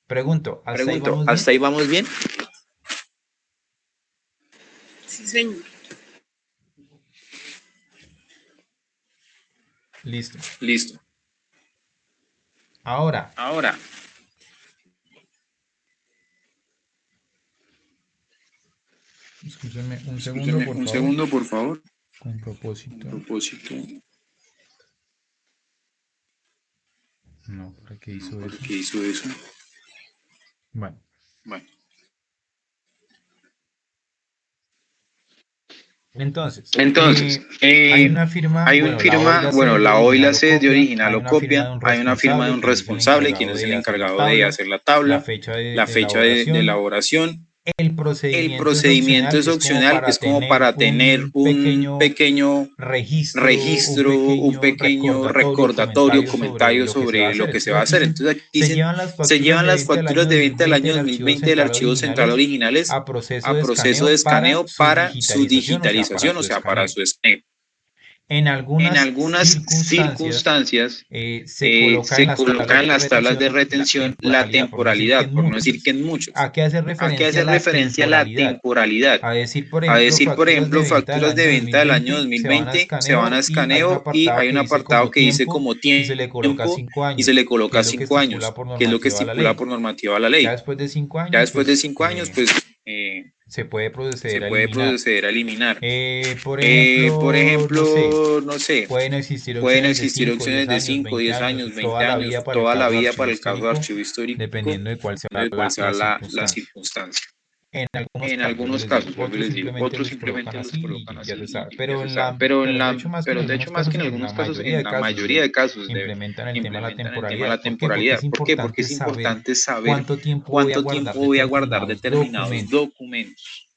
Pregunto, ¿hasta ahí vamos bien? Sí, señor. Listo. Ahora. Escúchenme un segundo, por favor. Con propósito. No, ¿para qué hizo eso? Bueno. Entonces, hay una firma, la O y la C de original o copia, hay una firma de un responsable, quien es el encargado de hacer la tabla, la fecha de elaboración. El procedimiento es opcional, es como para tener un pequeño registro, un pequeño recordatorio, comentario sobre lo que se va a hacer. Entonces aquí se llevan las facturas de venta del año 2020 del archivo central originales a proceso de escaneo para su digitalización, o sea, para su escaneo. En algunas circunstancias se coloca en las tablas de retención la temporalidad, por no decir que en muchos. ¿A qué hace ¿A qué hace referencia la temporalidad? A decir, por ejemplo, facturas de venta del año 2020 se van a escaneo y hay un apartado que dice como tiempo y se le coloca 5 años. y se le coloca 5 años, que es lo que estipula por normativa la ley. Ya después de 5 años, Ya después de 5 años, pues se puede proceder a eliminar. Por Por ejemplo, no no sé, pueden existir opciones de 5, 10 años, 20 años, toda la vida para el caso de archivo histórico, dependiendo de cuál sea la circunstancia. En En algunos casos, vuelvo y les digo, otros simplemente los colocan así, y ya se sabe. Pero de hecho, más que en algunos casos, en la mayoría de casos, implementan el tema de la temporalidad. ¿Por qué? Porque es importante saber cuánto tiempo voy a guardar determinados documentos.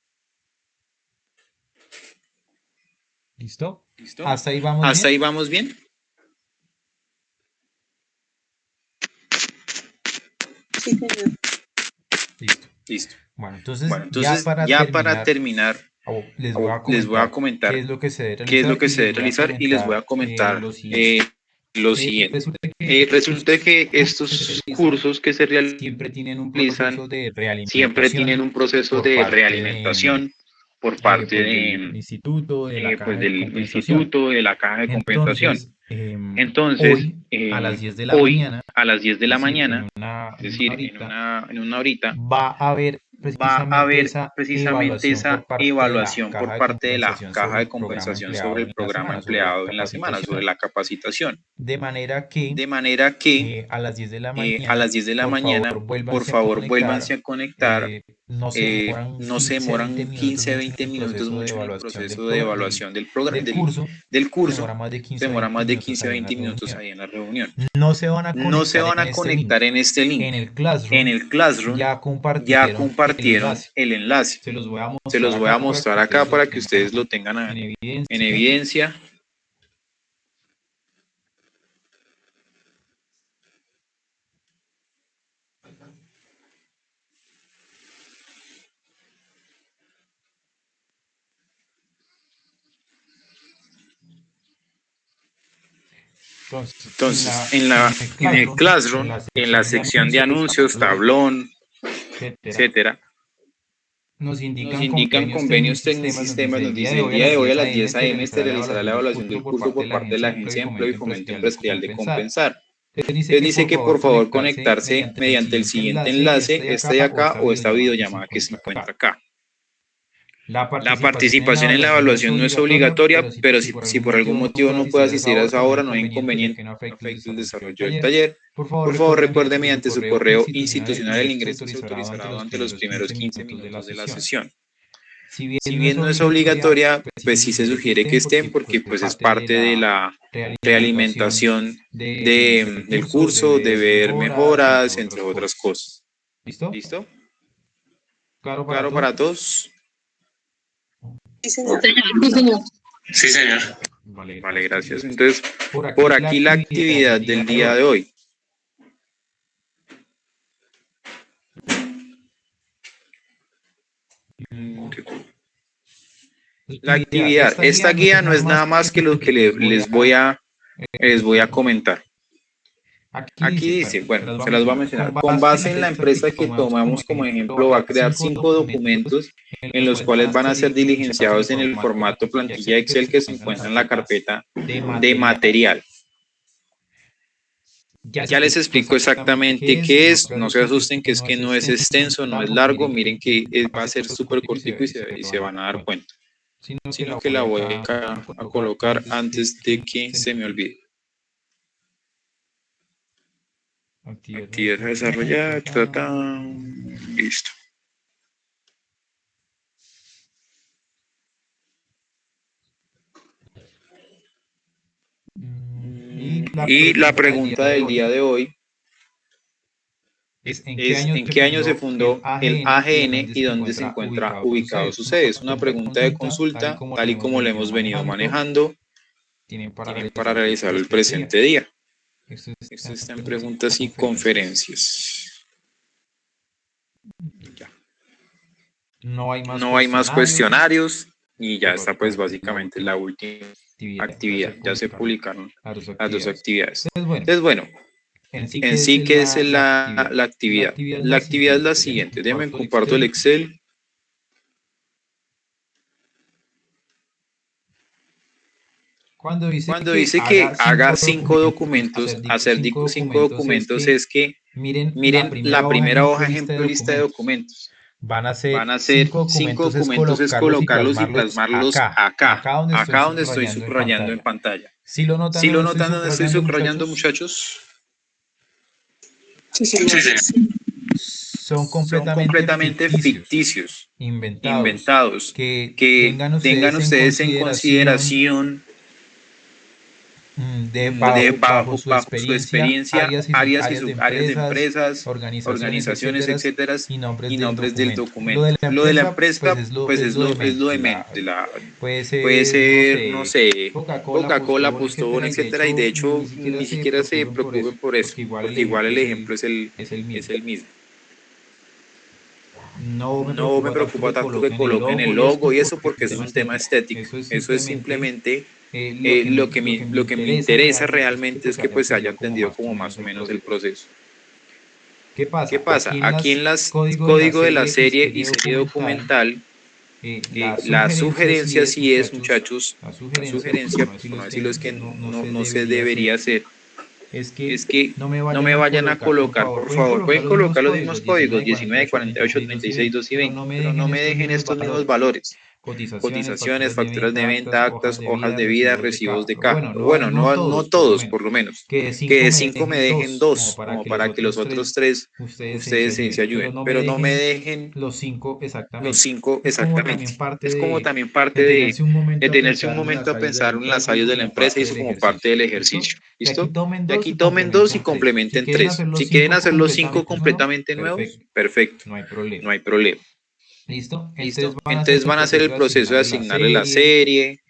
¿Listo? ¿Hasta ahí vamos bien? Sí, señor. Listo. Bueno, entonces ya para terminar, les voy a comentar qué es lo que se debe realizar y les voy a comentar lo siguiente. Resulta que estos cursos que se realizan siempre tienen un proceso de realimentación por parte del instituto, de la caja de compensación. Entonces, hoy, a las 10 de la mañana, es decir, en una horita, va a haber precisamente esa evaluación por parte de la caja de compensación sobre el programa empleado en la semana, sobre la capacitación. De manera que a las 10 de la mañana, por favor, vuélvanse a conectar. No se demoran 15, 20 minutos mucho en el proceso de evaluación del curso. Demora más de 15, 20 minutos ahí en la reunión. No se van a conectar en este link. En el Classroom ya compartieron el enlace. Se los voy a mostrar acá para que ustedes lo tengan en evidencia. Entonces, en el Classroom, en la sección de anuncios, tablón, etcétera, nos indican convenios técnicos y sistemas, nos dice el día de hoy a las 10 a.m. se realizará la evaluación del curso por parte de la Agencia de Empleo y Fomento Empresarial de Compensar. Entonces dice que por favor conectarse mediante el siguiente enlace, este de acá o esta videollamada que se encuentra acá. La participación en la evaluación no es obligatoria, pero si por algún motivo no puede asistir a esa hora, no hay inconveniente, no afecta el desarrollo del taller. Por favor, recuerde mediante su correo institucional el ingreso se autorizará durante los primeros 15 minutos de la sesión. Si bien no es obligatoria, pues sí se sugiere que estén porque pues es parte de la realimentación del curso, de ver mejoras, entre otras cosas. ¿Listo? ¿Claro para todos? Sí, señor. Sí, señor. Vale, gracias. Entonces, por aquí la actividad del día de hoy. La actividad, esta guía no es nada más que lo que les voy a comentar. Aquí dice, bueno, se las voy a mencionar. Con base en la empresa que tomamos como ejemplo, va a crear 5 documentos en los cuales van a ser diligenciados en el formato plantilla Excel que se encuentra en la carpeta de material. Ya les explico exactamente qué es, no se asusten que es que no es extenso, no es largo, miren que va a ser súper cortico y se van a dar cuenta. Sino que la voy a colocar antes de que se me olvide. Actividad desarrollada, listo. Y la pregunta del día de hoy es ¿en qué año se fundó el AGN y dónde se encuentra ubicado su sede? Es una pregunta de consulta, tal y como lo hemos venido manejando, tienen para realizar el presente día. Esto está en preguntas y conferencias. Ya. No hay más cuestionarios y ya está pues básicamente la última actividad. Ya se publicaron las dos actividades. Entonces, Entonces, bueno, en sí, en sí, ¿qué es la la actividad? La actividad es la siguiente. Déjenme comparto el Excel. Cuando Cuando dice que haga 5 documentos, hacer 5 documentos es que, miren, miren, la primera hoja ejemplo lista de documentos. Van a ser 5 documentos, es colocarlos y plasmarlos acá donde estoy subrayando en pantalla. Si lo notan, ¿Sí lo notan donde estoy subrayando, muchachos? Sí, señor. son Son completamente, completamente ficticios, inventados, que que tengan ustedes en consideración bajo su experiencia, áreas de empresas, organizaciones, etcétera, y nombres del documento. Lo de la empresa, pues es lo de menos. Puede ser, no sé, Coca-Cola, Postobón, etcétera, y de hecho ni siquiera se preocupen por eso, porque igual el ejemplo es el mismo. No No me preocupa tanto que coloquen el logo y eso porque eso es un tema estético. Eso es simplemente lo que me interesa realmente es que pues se haya entendido como más o menos el proceso. ¿Qué ¿Qué pasa? Aquí en las código de la serie y serie documental, la sugerencia sí es, muchachos, la sugerencia, por no decirlo, es que no se debería hacer. Es que no me vayan a colocar, por favor, pueden colocar los mismos códigos, 19, 48, 36, 2 y 20, pero no me dejen estos mismos valores. Cotizaciones, facturas de venta, actas, hojas de vida, recibos de caja. Bueno, no todos, por lo menos. Que de 5 me dejen 2, como para que los otros 3 ustedes se ayuden. Pero no me dejen los 5 exactamente. los 5 exactamente. Es como también parte de detenerse un momento a pensar en las áreas de la empresa y eso como parte del ejercicio. ¿Listo? De aquí tomen 2 y complementen 3. Si quieren hacer los 5 completamente nuevos, perfecto. No hay problema. ¿Listo? Entonces van a hacer el proceso de asignarle la serie,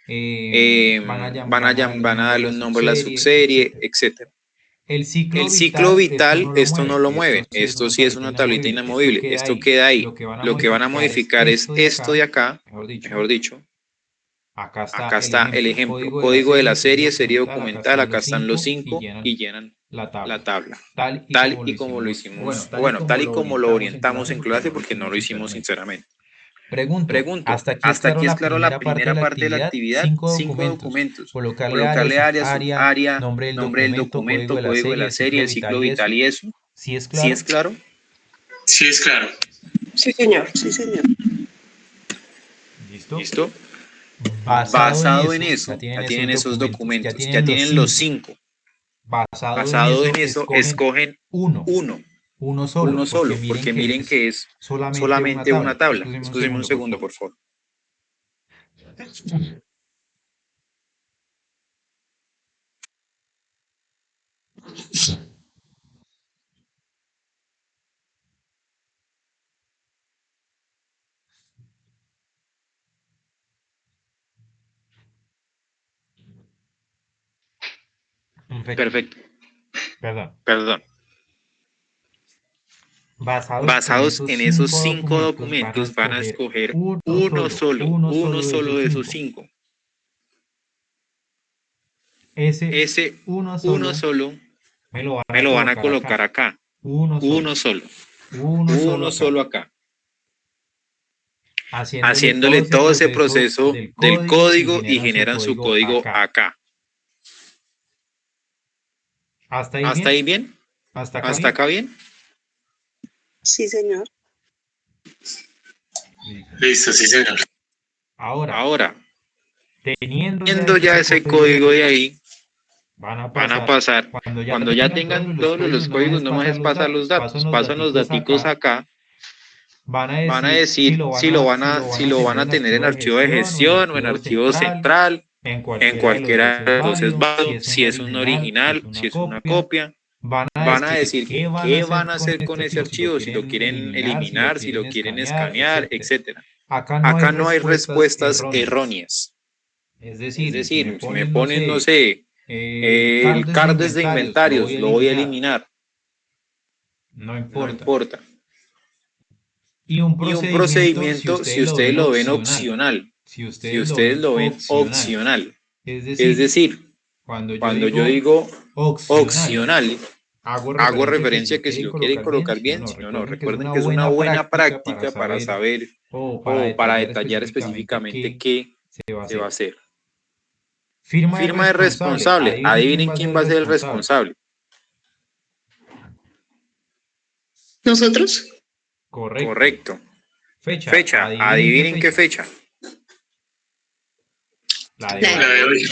van a darle un nombre a la subserie, etc. El ciclo vital, esto no lo mueven, esto sí es una tablita inamovible, esto queda ahí. Lo que van a modificar es esto de acá, mejor dicho. Acá está el ejemplo, código de la serie documental, acá están los 5 y llenan la tabla, tal y como lo hicimos, tal y como lo orientamos en clase, porque no lo hicimos sinceramente. Pregunto, ¿hasta aquí es claro la primera parte de la actividad? 5 documentos. Colocarle área, subárea, nombre del documento, código de la serie, el ciclo vital y eso. ¿Sí es claro? Sí, es claro. Sí, señor. Sí, señor. ¿Listo? Basado en eso, ya tienen esos documentos, ya tienen los 5. Basado en eso, escogen uno solo, porque miren que es solamente una tabla. Excúsenme un segundo, por favor. Perfecto. Perdón. Basados en esos 5 documentos van a escoger uno solo de esos 5. Ese uno solo me lo van a colocar acá. Uno solo acá. Haciéndole todo ese proceso del código y generan su código acá. ¿Hasta ahí bien? ¿Hasta acá bien? Sí, señor. Listo, sí, señor. Ahora, teniendo ya ese código de ahí, van a pasar, cuando ya tengan todos los códigos, no más es pasar los datos, pasan los daticos acá, van a decir si lo van a tener en archivo de gestión o en archivo central, en cualquiera de los esvados, si es un original, si es una copia. Van a decir qué van a hacer con ese archivo, si lo quieren eliminar, si lo quieren escanear, etc. Acá no hay respuestas erróneas. Es decir, si me ponen, no sé, el cardes de inventarios, lo voy a eliminar. No importa. Y un procedimiento, si ustedes lo ven opcional, Es decir, cuando yo digo opcional, hago referencia a que si lo quiere colocar bien, si no, no. Recuerden que es una buena práctica para saber o para detallar específicamente qué se va a hacer. Firma de responsable. Adivinen quién va a ser el responsable. ¿Nosotros? Correcto. Fecha. Adivinen qué fecha. La La de hoy.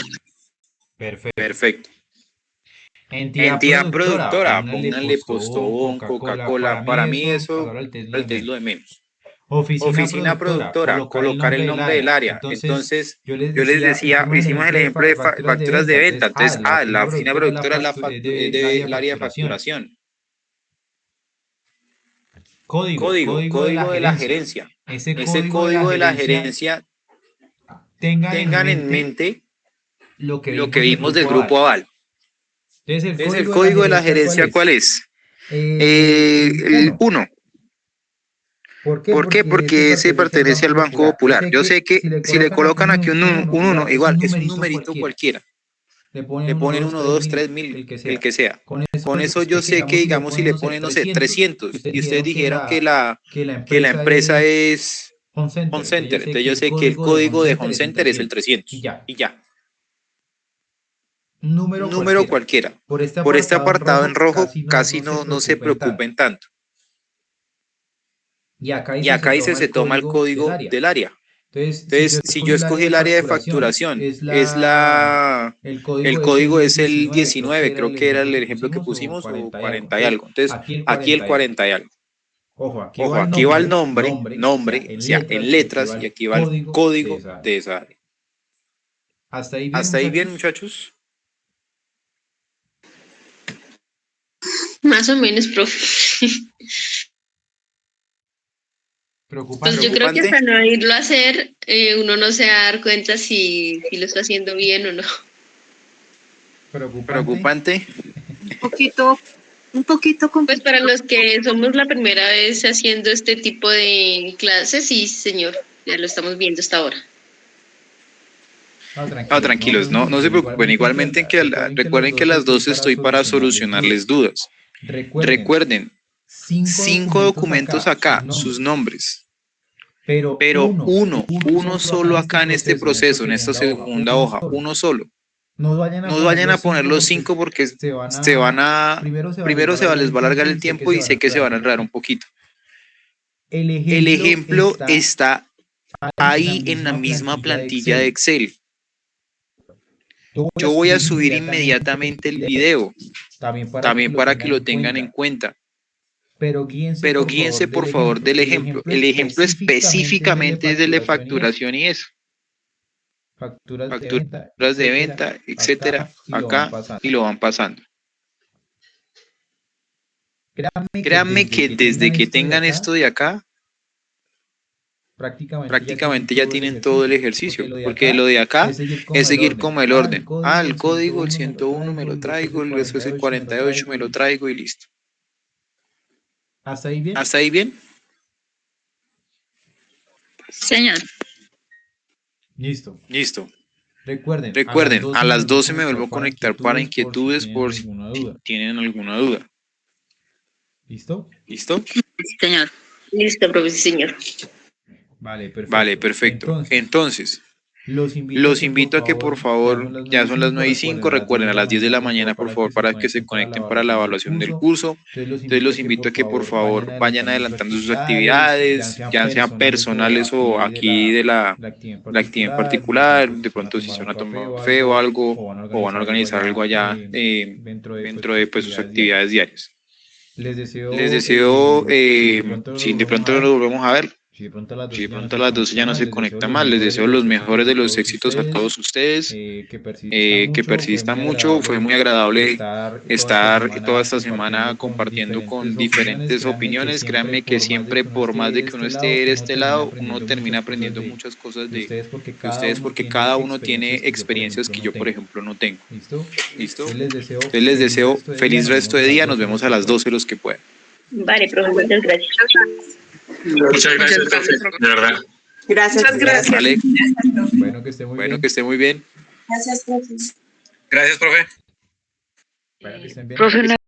Perfecto. Entidad productora, pónganle Postobón, Coca-Cola. Para mí eso es lo de menos. Oficina productora, colocar el nombre del área. Entonces, yo les decía, hicimos el ejemplo de facturas de venta. Entonces, la oficina productora es del área de facturación. Código de la gerencia. Ese código de la gerencia, tengan en mente lo que vimos del grupo Aval. Entonces, el código de la gerencia, ¿cuál es? El 1. ¿Por qué? Porque ese pertenece al Banco Popular. Yo sé que si le colocan aquí un 1, igual, es un numerito cualquiera. Le ponen 1, 2, 3 mil, el que sea. Con eso yo sé que, digamos, si le ponen, no sé, 300, y ustedes dijeron que la empresa es Home Center, entonces yo sé que el código de Home Center es el 300, y ya. Número cualquiera. Por este apartado en rojo casi no se preocupen tanto. Y acá dice se toma el código del área. Entonces, si yo escogí el área de facturación, el código es el 19, creo que era el ejemplo que pusimos, o 40 y algo. Entonces, aquí el 40 y algo. Ojo, aquí va el nombre, o sea, en letras, y aquí va el código de esa área. ¿Hasta ahí bien, muchachos? Más o menos, profe. Pues yo creo que hasta no irlo a hacer, uno no se va a dar cuenta si lo está haciendo bien o no. Preocupante. Un poquito Pues para los que somos la primera vez haciendo este tipo de clases, sí, señor, ya lo estamos viendo hasta ahora. Tranquilos, no se preocupen. Igualmente, recuerden que a las 12 estoy para solucionarles dudas. Recuerden, 5 documentos acá, sus nombres. Pero uno solo acá en este proceso, en esta segunda hoja, uno solo. No vayan a poner los 5 porque primero les va a alargar el tiempo y sé que se van a enredar un poquito. El ejemplo está ahí en la misma plantilla de Excel. Yo voy a subir inmediatamente el video, también para que lo tengan en cuenta. Pero guíense por favor del ejemplo. El ejemplo específicamente es el de facturación y eso. Facturas de venta, etcétera, acá, y lo van pasando. Créanme que desde que tengan esto de acá, prácticamente ya tienen todo el ejercicio, porque lo de acá es seguir como el orden. El código, el 101 me lo traigo, el resto es el 48 me lo traigo y listo. ¿Hasta ahí bien? Señor. Listo. Recuerden, a las 12 me vuelvo a conectar para inquietudes por si tienen alguna duda. ¿Listo? Señor. Listo, profe, sí, señor. Vale, perfecto. Entonces, los invito a que por favor, ya son las 9:05, recuerden a las 10 de la mañana por favor para que se conecten para la evaluación del curso. Entonces los invito a que por favor vayan adelantando sus actividades, ya sean personales o aquí de la actividad en particular, de pronto si se van a tomar café o algo, o van a organizar algo allá dentro de pues, sus actividades diarias. Les deseo, si de pronto nos volvemos a ver, si de pronto a las 12 ya no se conecta más, les deseo los mejores de los éxitos a todos ustedes, que persistan mucho. Fue muy agradable estar toda esta semana compartiendo con diferentes opiniones. Créanme que siempre, por más de que uno esté de este lado, uno termina aprendiendo muchas cosas de ustedes porque cada uno tiene experiencias que yo, por ejemplo, no tengo. ¿Listo? Entonces les deseo feliz resto de día. Nos vemos a las 12 los que puedan. Vale, profe, muchas gracias. Muchas gracias, profe, de verdad. Gracias. Vale. Bueno, que esté muy bien. Gracias, profe. Gracias, profe. Para que estén bien. Profe,